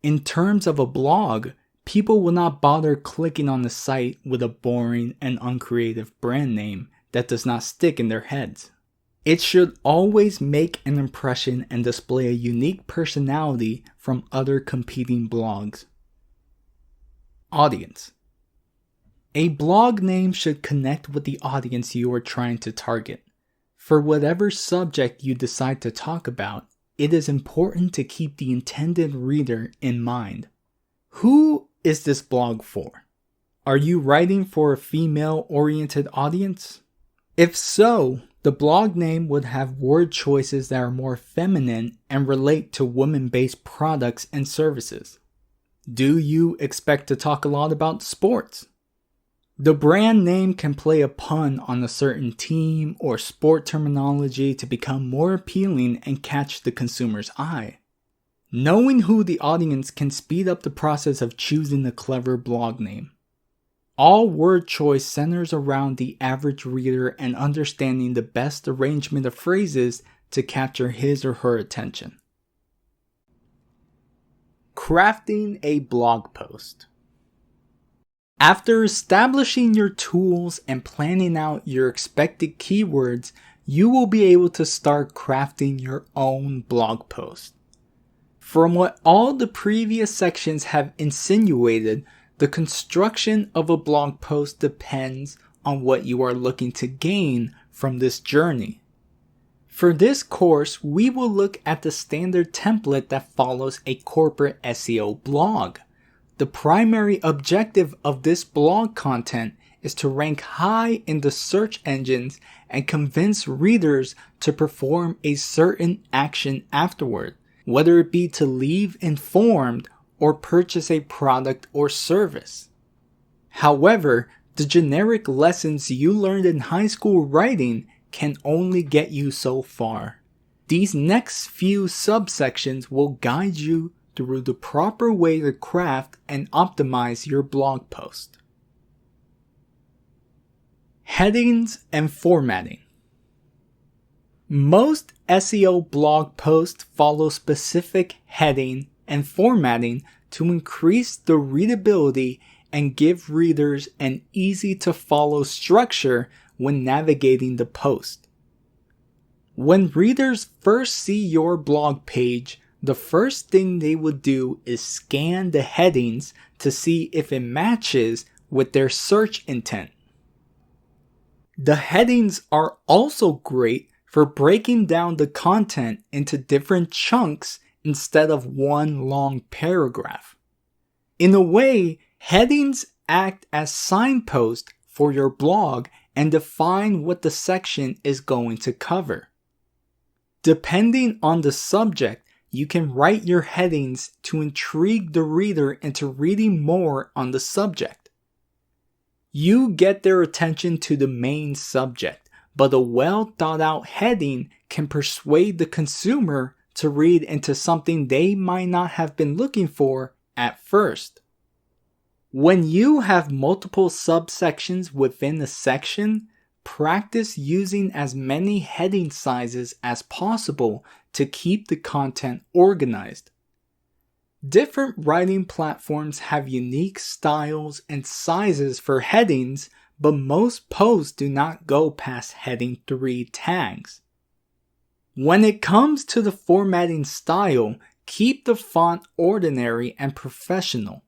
In terms of a blog, people will not bother clicking on the site with a boring and uncreative brand name that does not stick in their heads. It should always make an impression and display a unique personality from other competing blogs. Audience. A blog name should connect with the audience you are trying to target. For whatever subject you decide to talk about, it is important to keep the intended reader in mind. Who is this blog for? Are you writing for a female-oriented audience? If so, the blog name would have word choices that are more feminine and relate to women-based products and services. Do you expect to talk a lot about sports? The brand name can play a pun on a certain team or sport terminology to become more appealing and catch the consumer's eye. Knowing who the audience can speed up the process of choosing a clever blog name. All word choice centers around the average reader and understanding the best arrangement of phrases to capture his or her attention. Crafting a blog post. After establishing your tools and planning out your expected keywords, you will be able to start crafting your own blog post. From what all the previous sections have insinuated, the construction of a blog post depends on what you are looking to gain from this journey. For this course, we will look at the standard template that follows a corporate SEO blog. The primary objective of this blog content is to rank high in the search engines and convince readers to perform a certain action afterward, whether it be to leave informed or purchase a product or service. However, the generic lessons you learned in high school writing can only get you so far. These next few subsections will guide you through the proper way to craft and optimize your blog post. Headings and formatting. Most SEO blog posts follow specific heading and formatting to increase the readability and give readers an easy to follow structure when navigating the post. When readers first see your blog page, the first thing they would do is scan the headings to see if it matches with their search intent. The headings are also great for breaking down the content into different chunks instead of one long paragraph. In a way, headings act as signposts for your blog and define what the section is going to cover. Depending on the subject, you can write your headings to intrigue the reader into reading more on the subject. You get their attention to the main subject, but a well thought out heading can persuade the consumer to read into something they might not have been looking for at first. When you have multiple subsections within a section, practice using as many heading sizes as possible to keep the content organized. Different writing platforms have unique styles and sizes for headings, but most posts do not go past heading 3 tags. When it comes to the formatting style, keep the font ordinary and professional.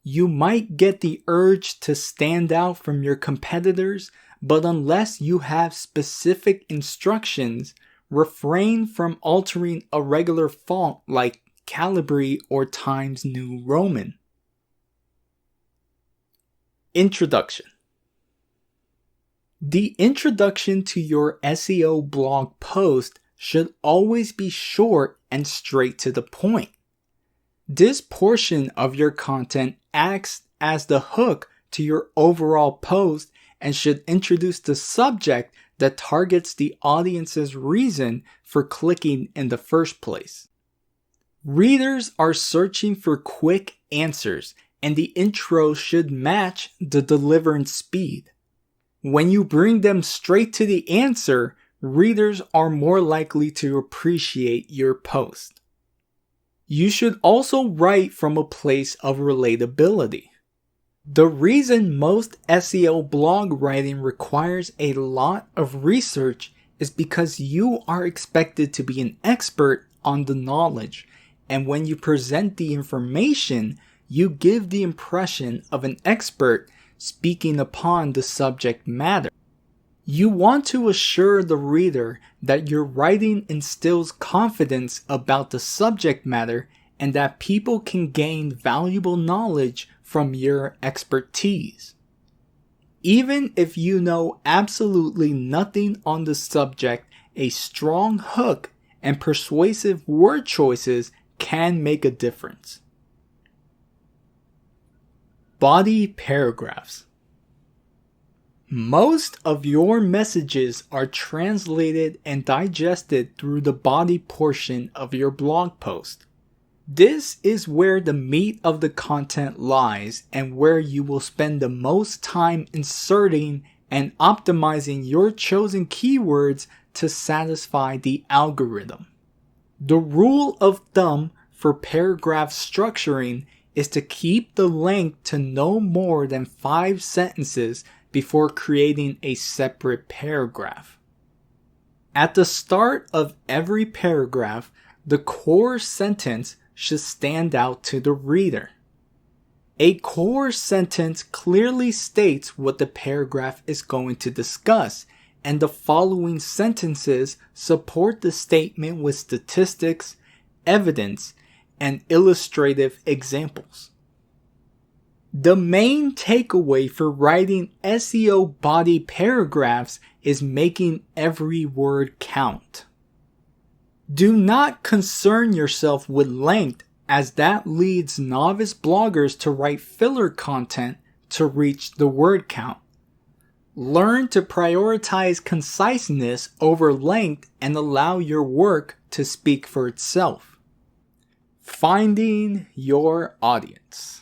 You might get the urge to stand out from your competitors, but unless you have specific instructions, refrain from altering a regular font like Calibri or Times New Roman. Introduction. The introduction to your SEO blog post should always be short and straight to the point. This portion of your content acts as the hook to your overall post and should introduce the subject that targets the audience's reason for clicking in the first place. Readers are searching for quick answers, and the intro should match the deliverance speed. When you bring them straight to the answer, readers are more likely to appreciate your post. You should also write from a place of relatability. The reason most SEO blog writing requires a lot of research is because you are expected to be an expert on the knowledge, and when you present the information, you give the impression of an expert speaking upon the subject matter. You want to assure the reader that your writing instills confidence about the subject matter and that people can gain valuable knowledge from your expertise. Even if you know absolutely nothing on the subject, a strong hook and persuasive word choices can make a difference. Body paragraphs. Most of your messages are translated and digested through the body portion of your blog post. This is where the meat of the content lies and where you will spend the most time inserting and optimizing your chosen keywords to satisfy the algorithm. The rule of thumb for paragraph structuring is to keep the length to no more than 5 sentences before creating a separate paragraph. At the start of every paragraph, the core sentence should stand out to the reader. A core sentence clearly states what the paragraph is going to discuss, and the following sentences support the statement with statistics, evidence, and illustrative examples. The main takeaway for writing SEO body paragraphs is making every word count. Do not concern yourself with length, as that leads novice bloggers to write filler content to reach the word count. Learn to prioritize conciseness over length and allow your work to speak for itself. Finding your audience.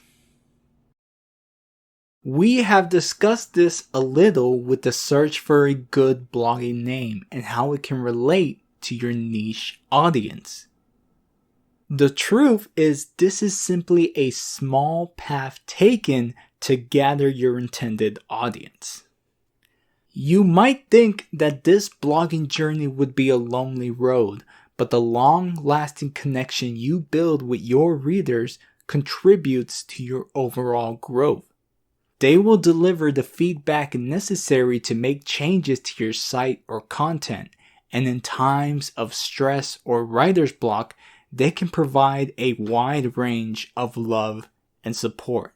We have discussed this a little with the search for a good blogging name and how it can relate to your niche audience. The truth is, this is simply a small path taken to gather your intended audience. You might think that this blogging journey would be a lonely road, but the long-lasting connection you build with your readers contributes to your overall growth. They will deliver the feedback necessary to make changes to your site or content, and in times of stress or writer's block, they can provide a wide range of love and support.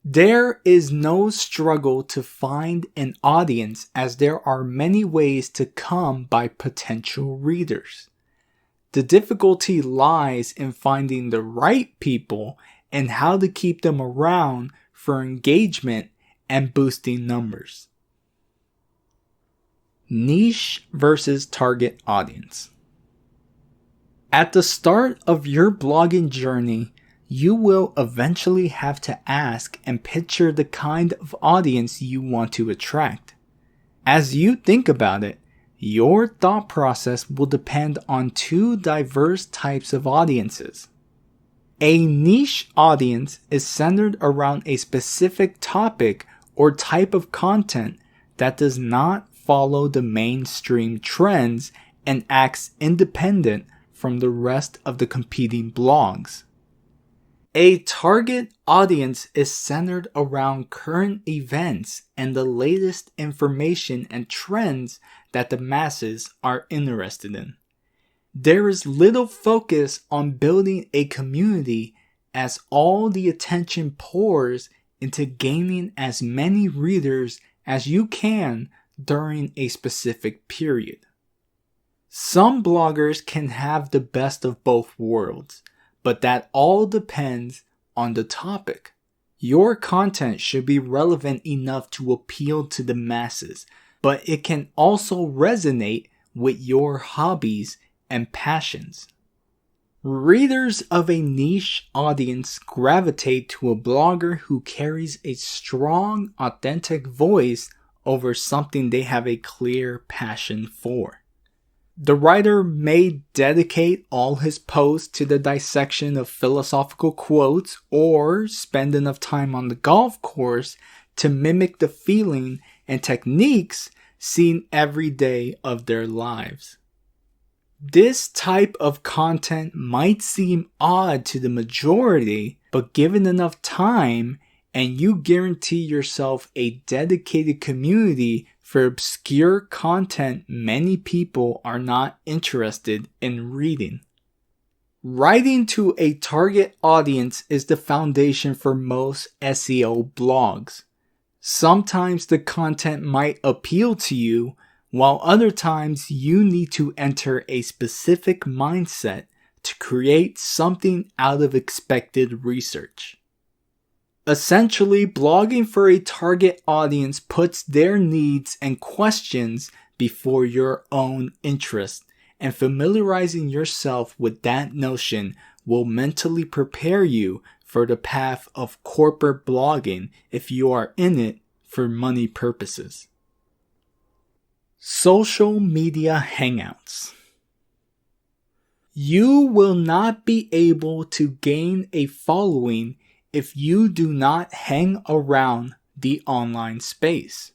There is no struggle to find an audience, as there are many ways to come by potential readers. The difficulty lies in finding the right people and how to keep them around for engagement and boosting numbers. Niche versus target audience. At the start of your blogging journey, you will eventually have to ask and picture the kind of audience you want to attract. As you think about it, your thought process will depend on two diverse types of audiences. A niche audience is centered around a specific topic or type of content that does not follow the mainstream trends and acts independent from the rest of the competing blogs. A target audience is centered around current events and the latest information and trends that the masses are interested in. There is little focus on building a community, as all the attention pours into gaining as many readers as you can during a specific period. Some bloggers can have the best of both worlds, but that all depends on the topic. Your content should be relevant enough to appeal to the masses, but it can also resonate with your hobbies and passions. Readers of a niche audience gravitate to a blogger who carries a strong, authentic voice over something they have a clear passion for. The writer may dedicate all his posts to the dissection of philosophical quotes, or spend enough time on the golf course to mimic the feeling and techniques seen every day of their lives. This type of content might seem odd to the majority, but given enough time, and you guarantee yourself a dedicated community for obscure content many people are not interested in reading. Writing to a target audience is the foundation for most SEO blogs. Sometimes the content might appeal to you, while other times you need to enter a specific mindset to create something out of expected research. Essentially, blogging for a target audience puts their needs and questions before your own interests, and familiarizing yourself with that notion will mentally prepare you for the path of corporate blogging if you are in it for money purposes. Social media hangouts. You will not be able to gain a following if you do not hang around the online space.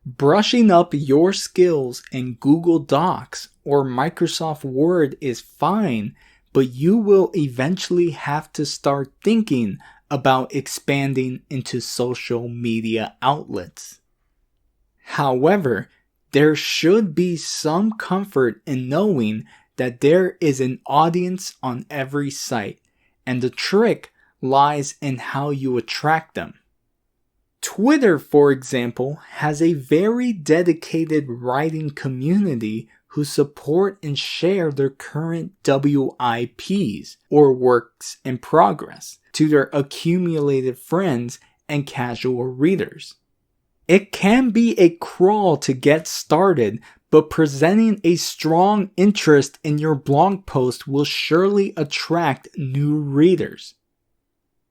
Brushing up your skills in Google Docs or Microsoft Word is fine, but you will eventually have to start thinking about expanding into social media outlets. However, there should be some comfort in knowing that there is an audience on every site, and the trick lies in how you attract them. Twitter, for example, has a very dedicated writing community who support and share their current WIPs, or works in progress, to their accumulated friends and casual readers. It can be a crawl to get started, but presenting a strong interest in your blog post will surely attract new readers.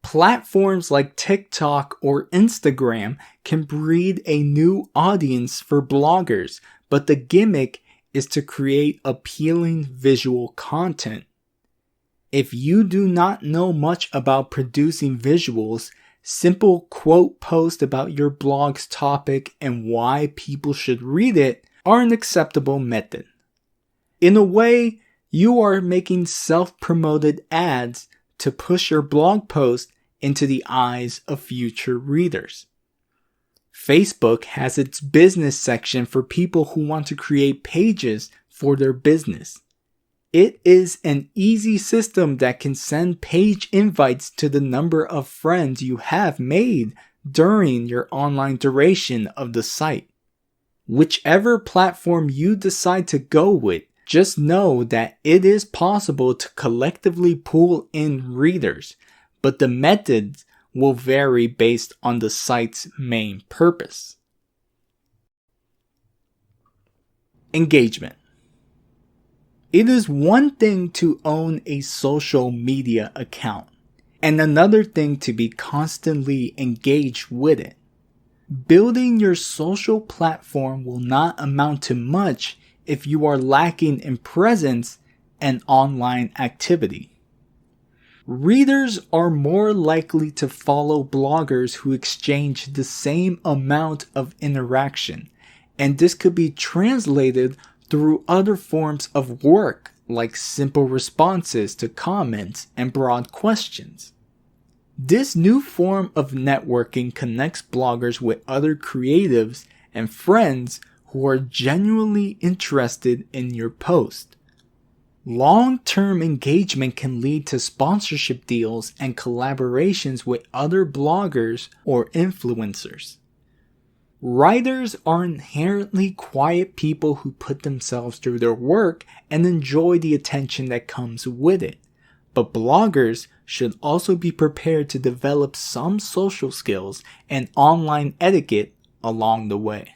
Platforms like TikTok or Instagram can breed a new audience for bloggers, but the gimmick is to create appealing visual content. If you do not know much about producing visuals, simple quote posts about your blog's topic and why people should read it are an acceptable method. In a way, you are making self-promoted ads to push your blog post into the eyes of future readers. Facebook has its business section for people who want to create pages for their business. It is an easy system that can send page invites to the number of friends you have made during your online duration of the site. Whichever platform you decide to go with, just know that it is possible to collectively pull in readers, but the methods will vary based on the site's main purpose. Engagement. It is one thing to own a social media account, and another thing to be constantly engaged with it. Building your social platform will not amount to much if you are lacking in presence and online activity. Readers are more likely to follow bloggers who exchange the same amount of interaction, and this could be translated through other forms of work like simple responses to comments and broad questions. This new form of networking connects bloggers with other creatives and friends who are genuinely interested in your post. Long-term engagement can lead to sponsorship deals and collaborations with other bloggers or influencers. Writers are inherently quiet people who put themselves through their work and enjoy the attention that comes with it. But bloggers should also be prepared to develop some social skills and online etiquette along the way.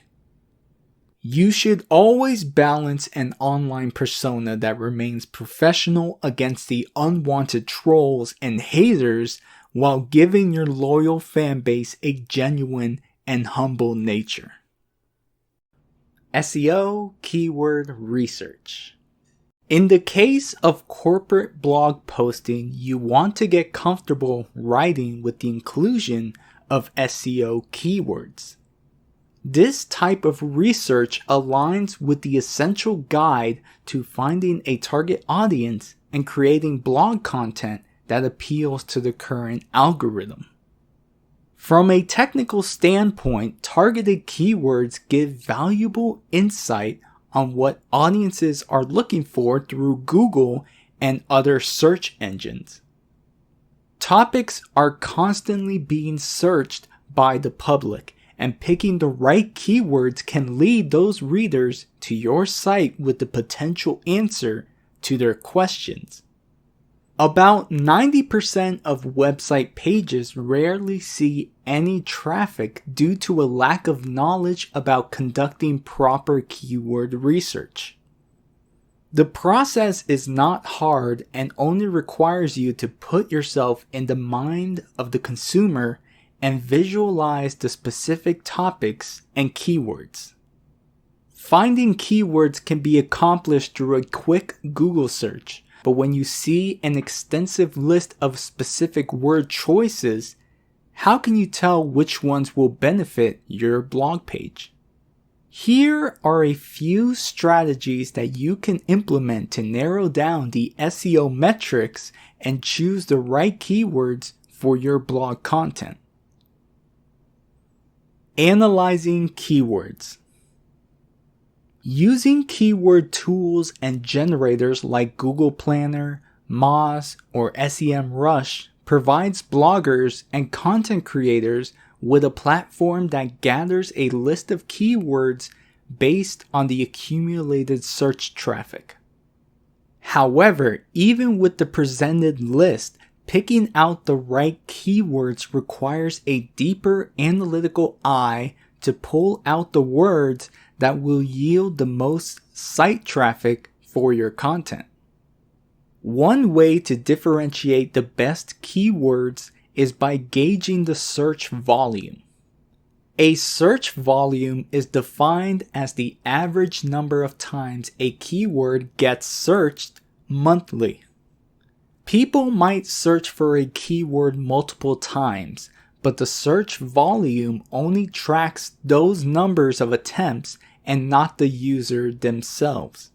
You should always balance an online persona that remains professional against the unwanted trolls and haters while giving your loyal fan base a genuine and humble nature. SEO keyword research. In the case of corporate blog posting, you want to get comfortable writing with the inclusion of SEO keywords. This type of research aligns with the essential guide to finding a target audience and creating blog content that appeals to the current algorithm. From a technical standpoint, targeted keywords give valuable insight on what audiences are looking for through Google and other search engines. Topics are constantly being searched by the public, and picking the right keywords can lead those readers to your site with the potential answer to their questions. About 90% of website pages rarely see any traffic due to a lack of knowledge about conducting proper keyword research. The process is not hard and only requires you to put yourself in the mind of the consumer and visualize the specific topics and keywords. Finding keywords can be accomplished through a quick Google search, but when you see an extensive list of specific word choices, how can you tell which ones will benefit your blog page? Here are a few strategies that you can implement to narrow down the SEO metrics and choose the right keywords for your blog content. Analyzing keywords. Using keyword tools and generators like Google Planner, Moz, or SEMrush provides bloggers and content creators with a platform that gathers a list of keywords based on the accumulated search traffic. However, even with the presented list, picking out the right keywords requires a deeper analytical eye to pull out the words that will yield the most site traffic for your content. One way to differentiate the best keywords is by gauging the search volume. A search volume is defined as the average number of times a keyword gets searched monthly. People might search for a keyword multiple times, but the search volume only tracks those numbers of attempts and not the user themselves.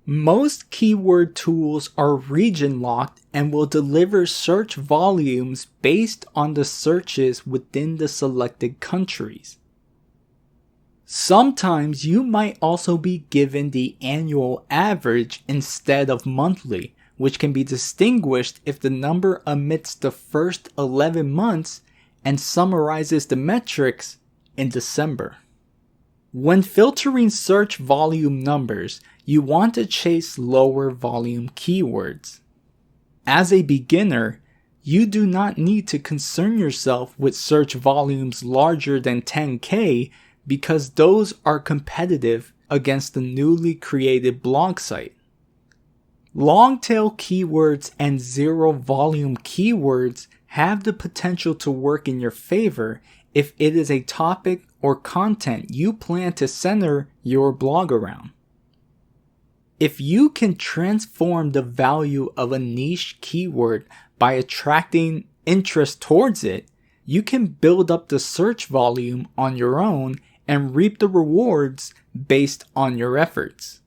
Most keyword tools are region locked and will deliver search volumes based on the searches within the selected countries. Sometimes you might also be given the annual average instead of monthly, which can be distinguished if the number omits the first 11 months and summarizes the metrics in December. When filtering search volume numbers, you want to chase lower volume keywords. As a beginner, you do not need to concern yourself with search volumes larger than 10K because those are competitive against the newly created blog site. Long-tail keywords and zero volume keywords have the potential to work in your favor if it is a topic or content you plan to center your blog around. If you can transform the value of a niche keyword by attracting interest towards it, you can build up the search volume on your own and reap the rewards based on your efforts.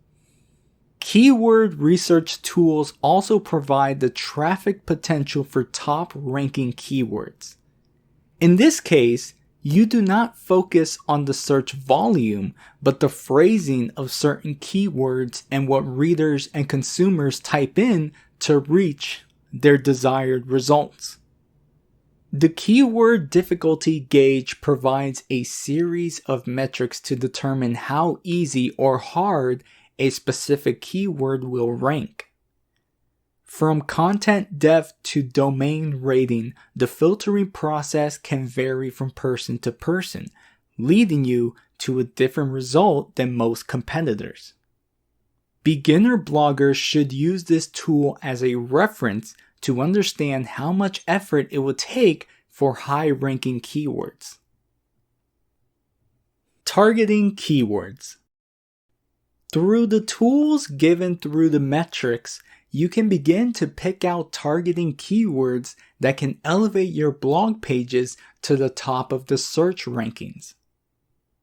Keyword research tools also provide the traffic potential for top-ranking keywords. In this case, you do not focus on the search volume, but the phrasing of certain keywords and what readers and consumers type in to reach their desired results. The keyword difficulty gauge provides a series of metrics to determine how easy or hard a specific keyword will rank. From content depth to domain rating, the filtering process can vary from person to person, leading you to a different result than most competitors. Beginner bloggers should use this tool as a reference to understand how much effort it will take for high-ranking keywords. Targeting keywords. Through the tools given through the metrics, you can begin to pick out targeting keywords that can elevate your blog pages to the top of the search rankings.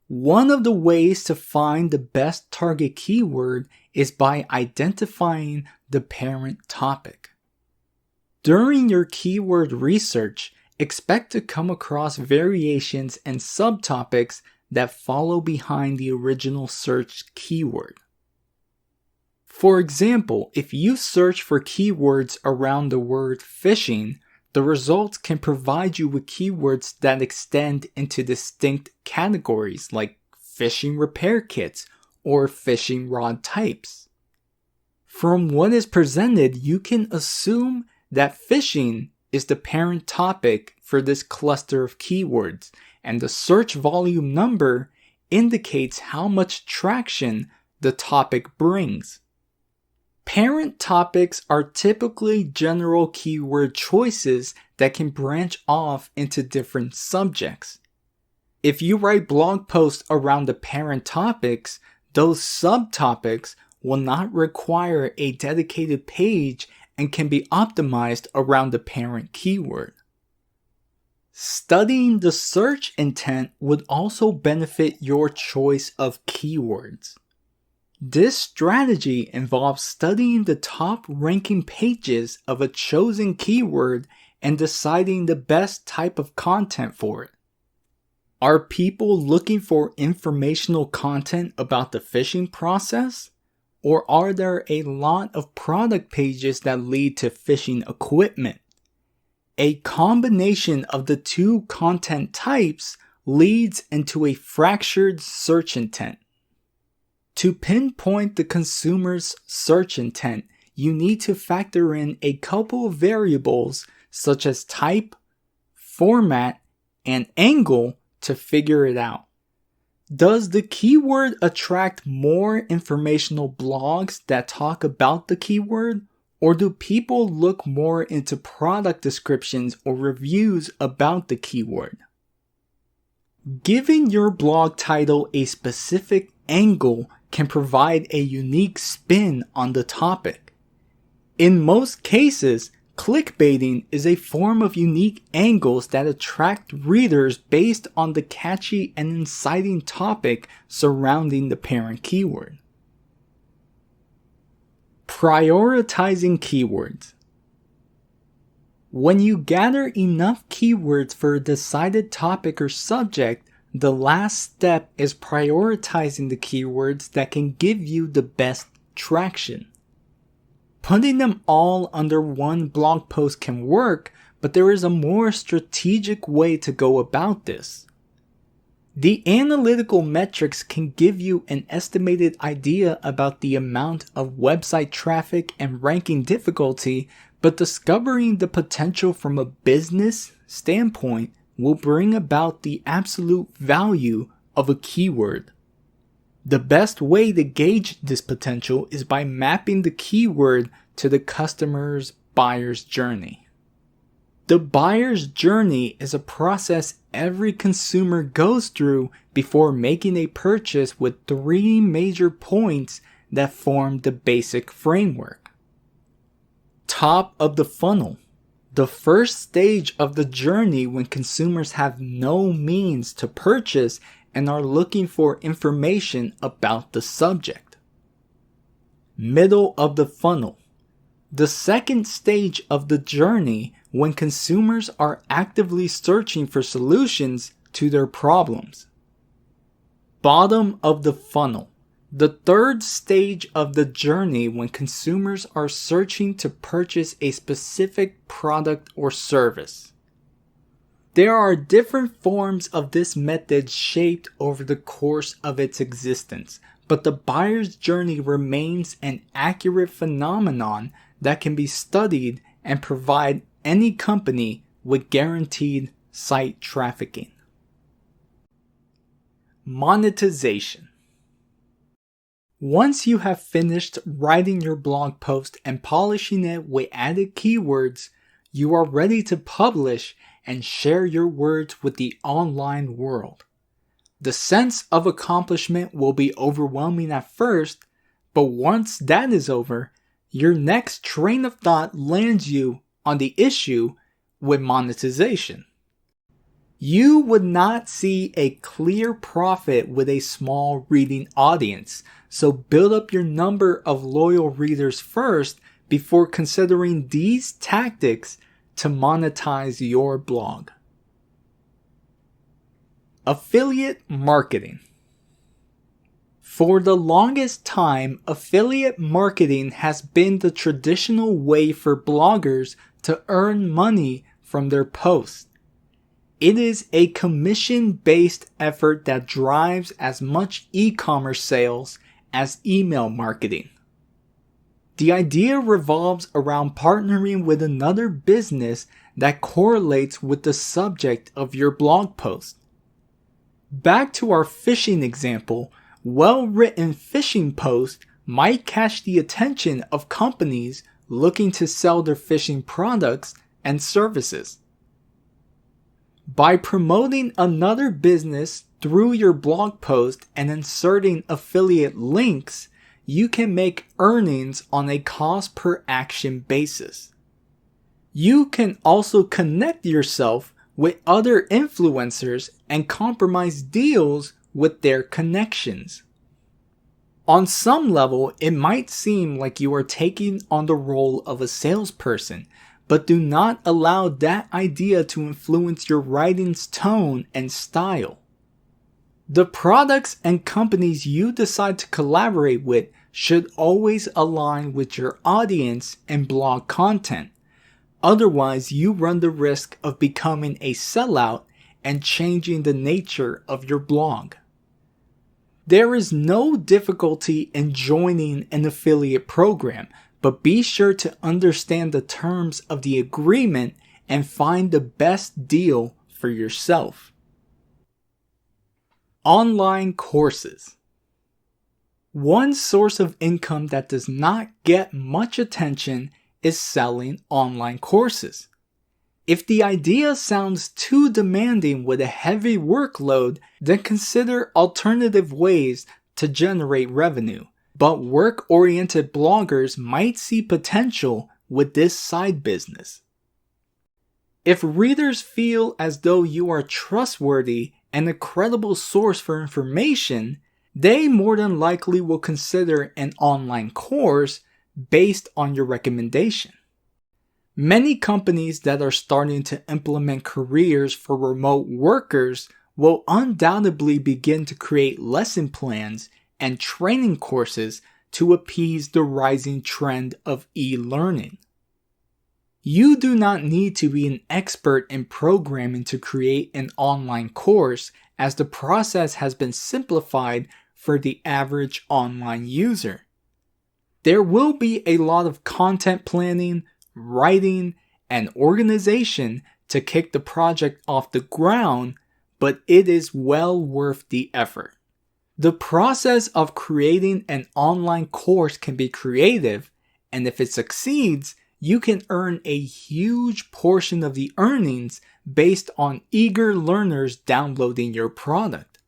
One of the ways to find the best target keyword is by identifying the parent topic. During your keyword research, expect to come across variations and subtopics that follow behind the original search keyword. For example, if you search for keywords around the word fishing, the results can provide you with keywords that extend into distinct categories like fishing repair kits or fishing rod types. From what is presented, you can assume that fishing is the parent topic for this cluster of keywords, and the search volume number indicates how much traction the topic brings. Parent topics are typically general keyword choices that can branch off into different subjects. If you write blog posts around the parent topics, those subtopics will not require a dedicated page and can be optimized around the parent keyword. Studying the search intent would also benefit your choice of keywords. This strategy involves studying the top ranking pages of a chosen keyword and deciding the best type of content for it. Are people looking for informational content about the fishing process? Or are there a lot of product pages that lead to fishing equipment? A combination of the two content types leads into a fractured search intent. To pinpoint the consumer's search intent, you need to factor in a couple of variables such as type, format, and angle to figure it out. Does the keyword attract more informational blogs that talk about the keyword, or do people look more into product descriptions or reviews about the keyword? Giving your blog title a specific angle can provide a unique spin on the topic. In most cases, clickbaiting is a form of unique angles that attract readers based on the catchy and inciting topic surrounding the parent keyword. Prioritizing keywords. When you gather enough keywords for a decided topic or subject, the last step is prioritizing the keywords that can give you the best traction. Putting them all under one blog post can work, but there is a more strategic way to go about this. The analytical metrics can give you an estimated idea about the amount of website traffic and ranking difficulty, but discovering the potential from a business standpoint will bring about the absolute value of a keyword. The best way to gauge this potential is by mapping the keyword to the customer's buyer's journey. The buyer's journey is a process every consumer goes through before making a purchase, with 3 major points that form the basic framework. Top of the funnel. The first stage of the journey when consumers have no means to purchase and are looking for information about the subject. Middle of the funnel. The second stage of the journey when consumers are actively searching for solutions to their problems. Bottom of the funnel. The third stage of the journey when consumers are searching to purchase a specific product or service. There are different forms of this method shaped over the course of its existence, but the buyer's journey remains an accurate phenomenon that can be studied and provide any company with guaranteed site trafficking. Monetization. Once you have finished writing your blog post and polishing it with added keywords, you are ready to publish and share your words with the online world. The sense of accomplishment will be overwhelming at first, but once that is over, your next train of thought lands you on the issue with monetization. You would not see a clear profit with a small reading audience, so build up your number of loyal readers first before considering these tactics to monetize your blog. Affiliate marketing. For the longest time, affiliate marketing has been the traditional way for bloggers to earn money from their posts. It is a commission-based effort that drives as much e-commerce sales as email marketing. The idea revolves around partnering with another business that correlates with the subject of your blog post. Back to our fishing example, well-written fishing posts might catch the attention of companies looking to sell their fishing products and services. By promoting another business through your blog post and inserting affiliate links, you can make earnings on a cost per action basis. You can also connect yourself with other influencers and compromise deals with their connections. On some level, it might seem like you are taking on the role of a salesperson, but do not allow that idea to influence your writing's tone and style. The products and companies you decide to collaborate with should always align with your audience and blog content. Otherwise, you run the risk of becoming a sellout and changing the nature of your blog. There is no difficulty in joining an affiliate program, but be sure to understand the terms of the agreement and find the best deal for yourself. Online courses. One source of income that does not get much attention is selling online courses. If the idea sounds too demanding with a heavy workload, then consider alternative ways to generate revenue. But work-oriented bloggers might see potential with this side business. If readers feel as though you are trustworthy and a credible source for information, they more than likely will consider an online course based on your recommendation. Many companies that are starting to implement careers for remote workers will undoubtedly begin to create lesson plans and training courses to appease the rising trend of e-learning. You do not need to be an expert in programming to create an online course, as the process has been simplified for the average online user. There will be a lot of content planning, writing, and organization to kick the project off the ground, but it is well worth the effort. The process of creating an online course can be creative, and if it succeeds, you can earn a huge portion of the earnings based on eager learners downloading your product.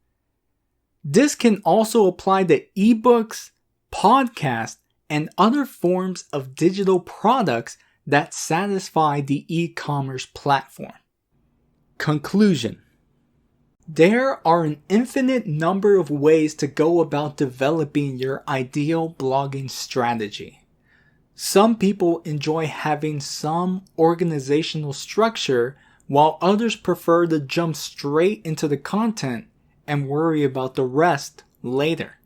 This can also apply to ebooks, podcasts, and other forms of digital products that satisfy the e-commerce platform. Conclusion. There are an infinite number of ways to go about developing your ideal blogging strategy. Some people enjoy having some organizational structure, while others prefer to jump straight into the content and worry about the rest later.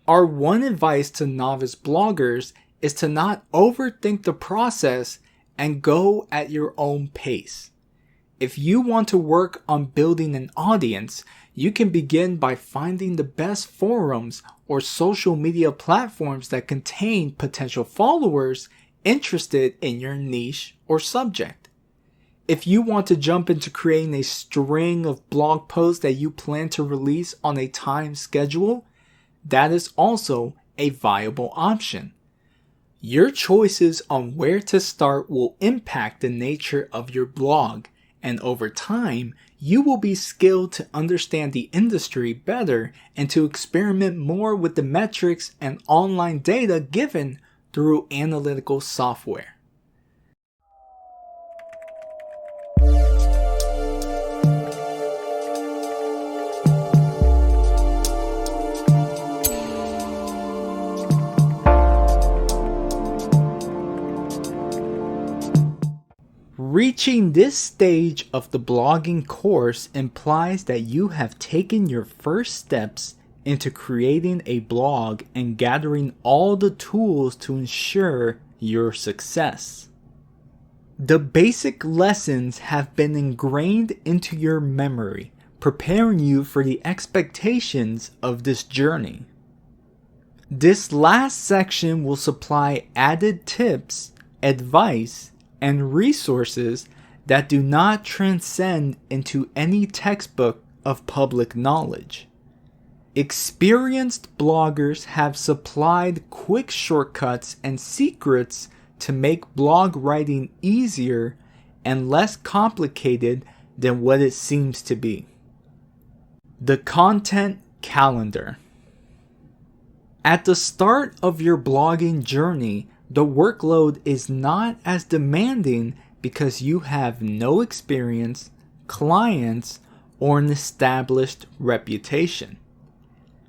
Our one advice to novice bloggers is to not overthink the process and go at your own pace. If you want to work on building an audience, you can begin by finding the best forums or social media platforms that contain potential followers interested in your niche or subject. If you want to jump into creating a string of blog posts that you plan to release on a time schedule, that is also a viable option. Your choices on where to start will impact the nature of your blog, and over time, you will be skilled to understand the industry better and to experiment more with the metrics and online data given through analytical software. Reaching this stage of the blogging course implies that you have taken your first steps into creating a blog and gathering all the tools to ensure your success. The basic lessons have been ingrained into your memory, preparing you for the expectations of this journey. This last section will supply added tips, advice, and resources that do not transcend into any textbook of public knowledge. Experienced bloggers have supplied quick shortcuts and secrets to make blog writing easier and less complicated than what it seems to be. The content calendar. At the start of your blogging journey, the workload is not as demanding because you have no experience, clients, or an established reputation.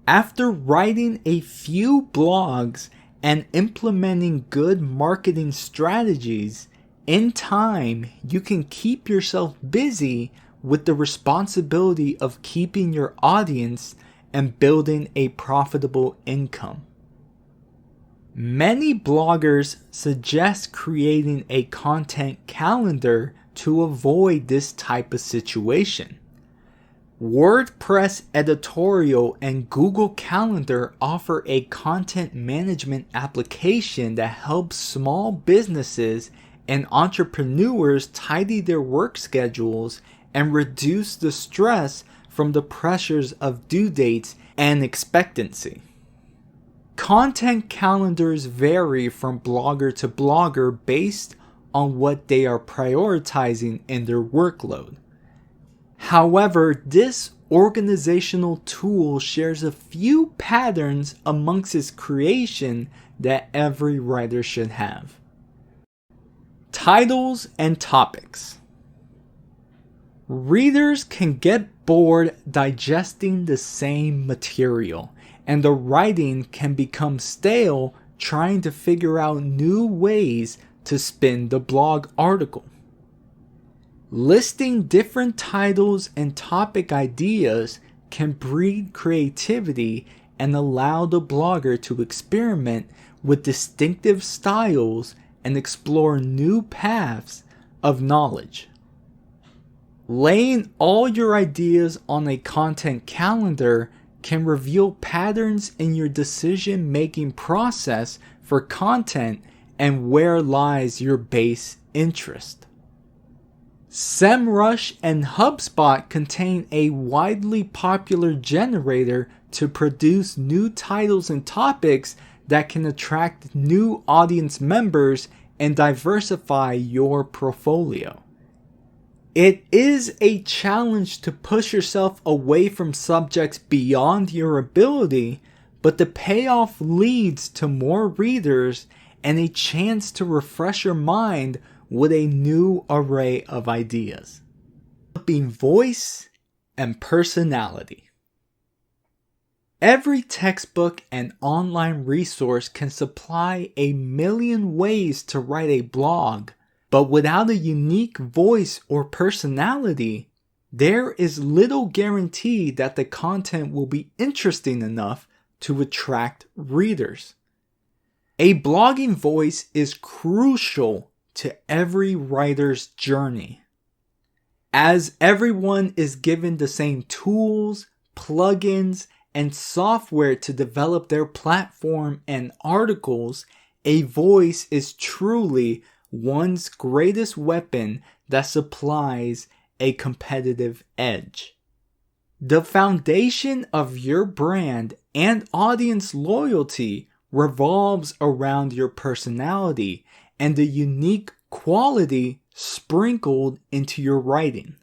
After writing a few blogs and implementing good marketing strategies, in time you can keep yourself busy with the responsibility of keeping your audience and building a profitable income. Many bloggers suggest creating a content calendar to avoid this type of situation. WordPress Editorial and Google Calendar offer a content management application that helps small businesses and entrepreneurs tidy their work schedules and reduce the stress from the pressures of due dates and expectancy. Content calendars vary from blogger to blogger based on what they are prioritizing in their workload. However, this organizational tool shares a few patterns amongst its creation that every writer should have. Titles and topics. Readers can get bored digesting the same material, and the writing can become stale trying to figure out new ways to spin the blog article. Listing different titles and topic ideas can breed creativity and allow the blogger to experiment with distinctive styles and explore new paths of knowledge. Laying all your ideas on a content calendar can reveal patterns in your decision-making process for content and where lies your base interest. SEMrush and HubSpot contain a widely popular generator to produce new titles and topics that can attract new audience members and diversify your portfolio. It is a challenge to push yourself away from subjects beyond your ability, but the payoff leads to more readers and a chance to refresh your mind with a new array of ideas. Developing voice and personality. Every textbook and online resource can supply a million ways to write a blog, but without a unique voice or personality, there is little guarantee that the content will be interesting enough to attract readers. A blogging voice is crucial to every writer's journey. As everyone is given the same tools, plugins, and software to develop their platform and articles, a voice is truly one's greatest weapon that supplies a competitive edge. The foundation of your brand and audience loyalty revolves around your personality and the unique quality sprinkled into your writing.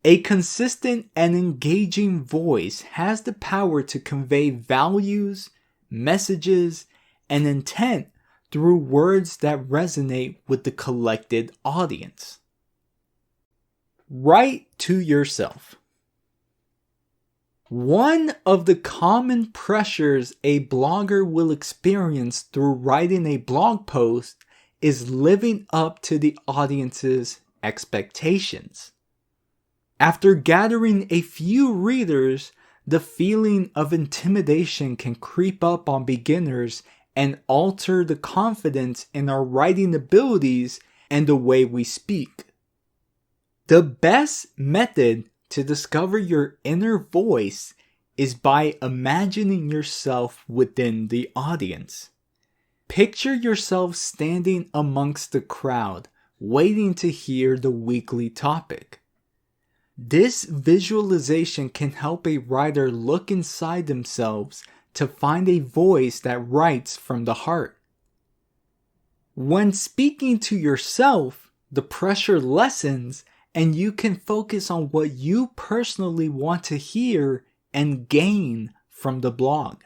A consistent and engaging voice has the power to convey values, messages, and intent through words that resonate with the collected audience. Write to yourself. One of the common pressures a blogger will experience through writing a blog post is living up to the audience's expectations. After gathering a few readers, the feeling of intimidation can creep up on beginners and alter the confidence in our writing abilities and the way we speak. The best method to discover your inner voice is by imagining yourself within the audience. Picture yourself standing amongst the crowd, waiting to hear the weekly topic. This visualization can help a writer look inside themselves to find a voice that writes from the heart. When speaking to yourself, the pressure lessens and you can focus on what you personally want to hear and gain from the blog.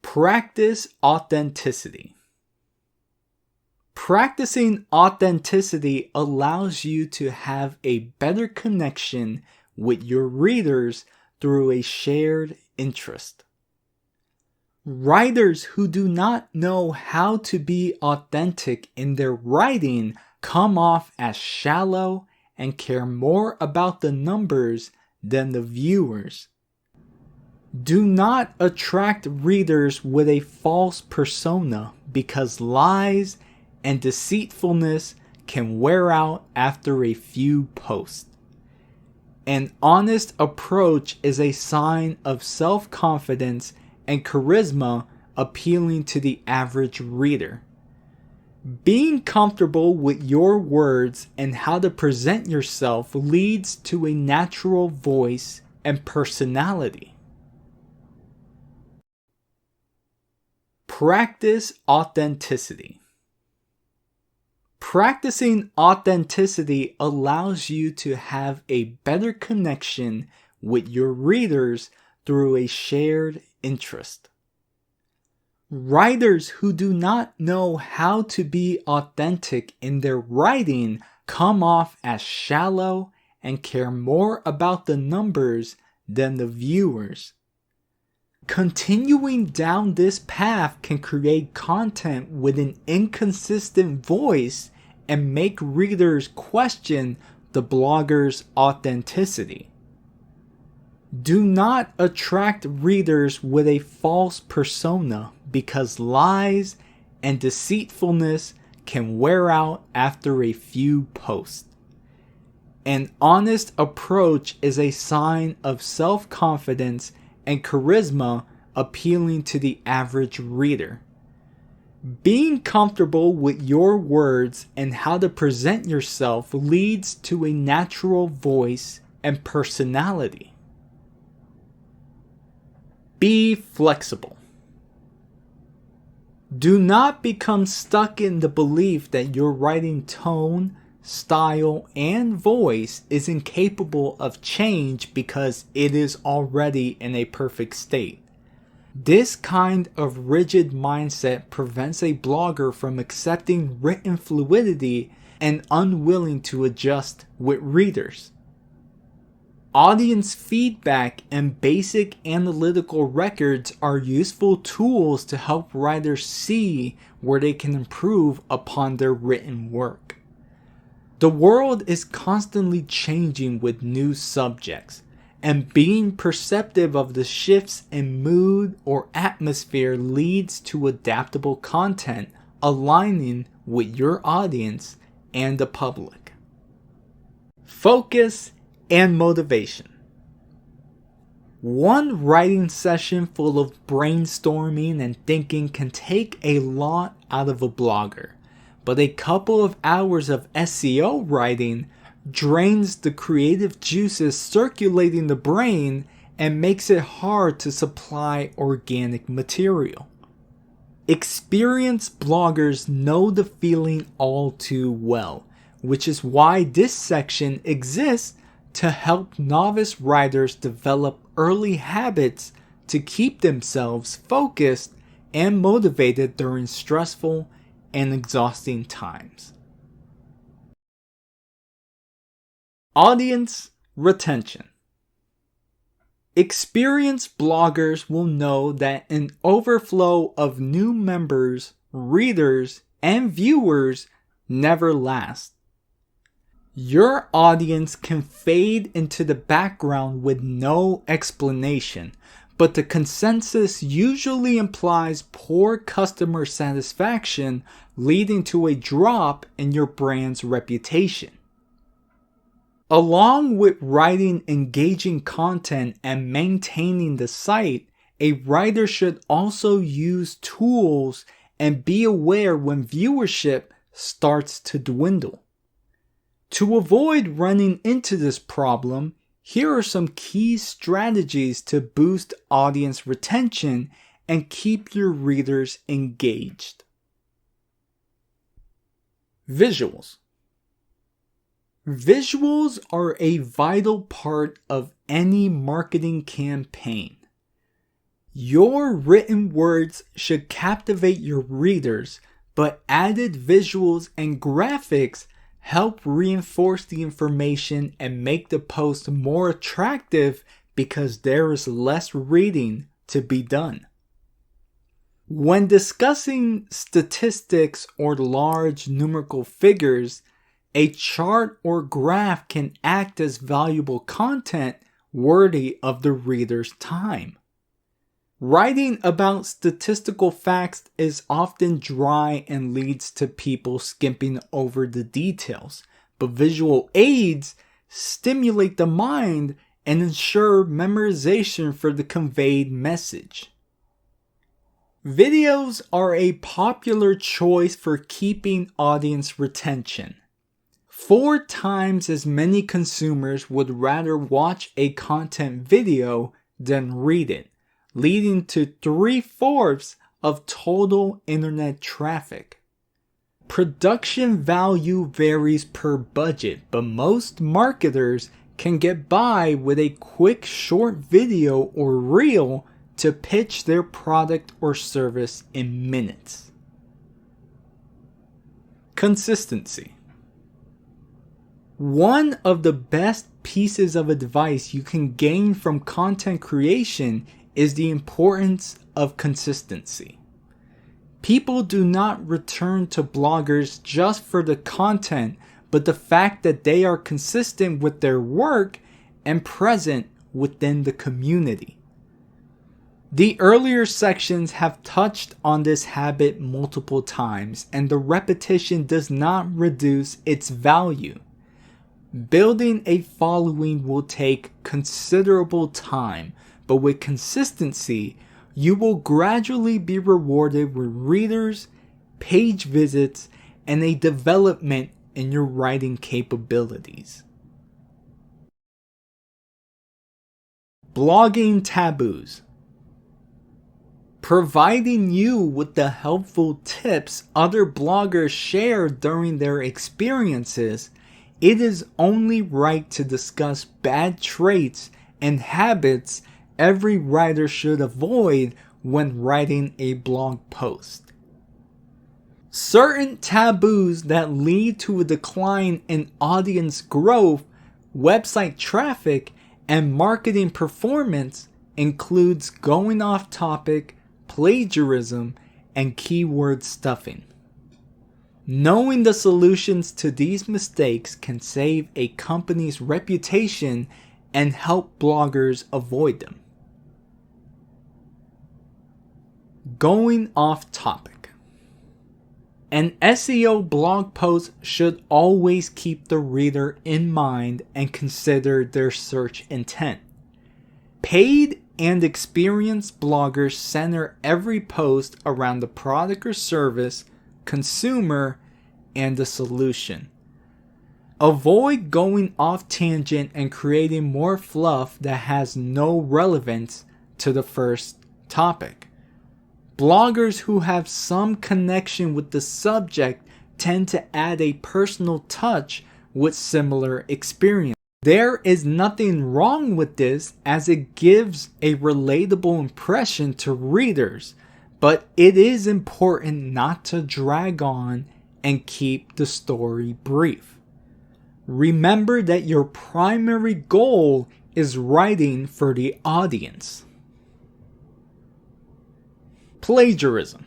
Practice authenticity. Practicing authenticity allows you to have a better connection with your readers through a shared interest. Writers who do not know how to be authentic in their writing come off as shallow and care more about the numbers than the viewers. Do not attract readers with a false persona because lies and deceitfulness can wear out after a few posts. An honest approach is a sign of self-confidence and charisma appealing to the average reader. Being comfortable with your words and how to present yourself leads to a natural voice and personality. Practice authenticity. Practicing authenticity allows you to have a better connection with your readers through a shared interest. Writers who do not know how to be authentic in their writing come off as shallow and care more about the numbers than the viewers. Continuing down this path can create content with an inconsistent voice and make readers question the blogger's authenticity. Do not attract readers with a false persona because lies and deceitfulness can wear out after a few posts. An honest approach is a sign of self-confidence and charisma appealing to the average reader. Being comfortable with your words and how to present yourself leads to a natural voice and personality. Be flexible. Do not become stuck in the belief that your writing tone, style, and voice is incapable of change because it is already in a perfect state. This kind of rigid mindset prevents a blogger from accepting written fluidity and unwilling to adjust with readers. Audience feedback and basic analytical records are useful tools to help writers see where they can improve upon their written work. The world is constantly changing with new subjects, and being perceptive of the shifts in mood or atmosphere leads to adaptable content aligning with your audience and the public. Focus and motivation. One writing session full of brainstorming and thinking can take a lot out of a blogger, but a couple of hours of SEO writing drains the creative juices circulating the brain and makes it hard to supply organic material. Experienced bloggers know the feeling all too well, which is why this section exists to help novice writers develop early habits to keep themselves focused and motivated during stressful and exhausting times. Audience retention. Experienced bloggers will know that an overflow of new members, readers, and viewers never lasts. Your audience can fade into the background with no explanation, but the consensus usually implies poor customer satisfaction, leading to a drop in your brand's reputation. Along with writing engaging content and maintaining the site, a writer should also use tools and be aware when viewership starts to dwindle. To avoid running into this problem, here are some key strategies to boost audience retention and keep your readers engaged. Visuals. Visuals are a vital part of any marketing campaign. Your written words should captivate your readers, but added visuals and graphics help reinforce the information and make the post more attractive because there is less reading to be done. When discussing statistics or large numerical figures, a chart or graph can act as valuable content worthy of the reader's time. Writing about statistical facts is often dry and leads to people skipping over the details, but visual aids stimulate the mind and ensure memorization for the conveyed message. Videos are a popular choice for keeping audience retention. 4 times as many consumers would rather watch a content video than read it, leading to 3/4 of total internet traffic. Production value varies per budget, but most marketers can get by with a quick short video or reel to pitch their product or service in minutes. Consistency. One of the best pieces of advice you can gain from content creation is the importance of consistency. People do not return to bloggers just for the content, but the fact that they are consistent with their work and present within the community. The earlier sections have touched on this habit multiple times, and the repetition does not reduce its value. Building a following will take considerable time, but with consistency, you will gradually be rewarded with readers, page visits, and a development in your writing capabilities. Blogging taboos. Providing you with the helpful tips other bloggers share during their experiences, it is only right to discuss bad traits and habits every writer should avoid when writing a blog post. Certain taboos that lead to a decline in audience growth, website traffic, and marketing performance includes going off topic, plagiarism, and keyword stuffing. Knowing the solutions to these mistakes can save a company's reputation and help bloggers avoid them. Going off topic. An SEO blog post should always keep the reader in mind and consider their search intent. Paid and experienced bloggers center every post around the product or service, consumer, and the solution. Avoid going off tangent and creating more fluff that has no relevance to the first topic. Bloggers who have some connection with the subject tend to add a personal touch with similar experience. There is nothing wrong with this as it gives a relatable impression to readers, but it is important not to drag on and keep the story brief. Remember that your primary goal is writing for the audience. Plagiarism.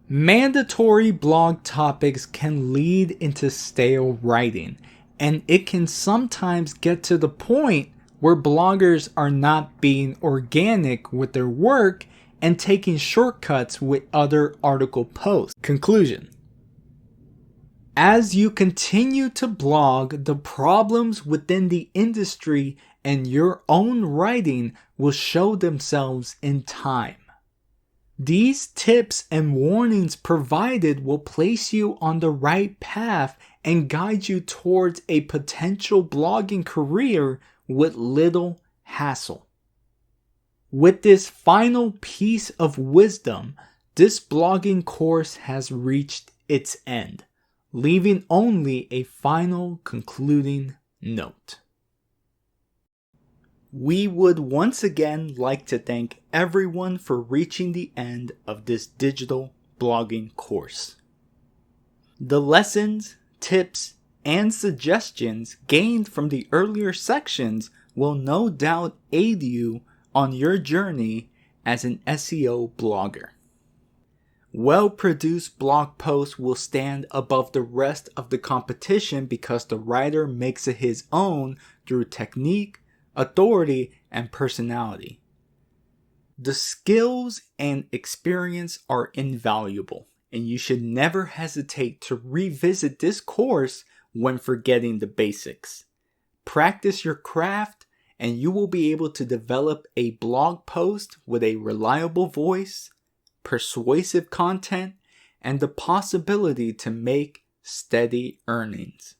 Mandatory blog topics can lead into stale writing, and it can sometimes get to the point where bloggers are not being organic with their work and taking shortcuts with other article posts. Conclusion. As you continue to blog, the problems within the industry and your own writing will show themselves in time. These tips and warnings provided will place you on the right path and guide you towards a potential blogging career with little hassle. With this final piece of wisdom, this blogging course has reached its end, leaving only a final concluding note. We would once again like to thank everyone for reaching the end of this digital blogging course. The lessons, tips, and suggestions gained from the earlier sections will no doubt aid you on your journey as an SEO blogger. Well-produced blog posts will stand above the rest of the competition because the writer makes it his own through technique, authority, and personality. The skills and experience are invaluable, and you should never hesitate to revisit this course when forgetting the basics. Practice your craft, and you will be able to develop a blog post with a reliable voice, persuasive content, and the possibility to make steady earnings.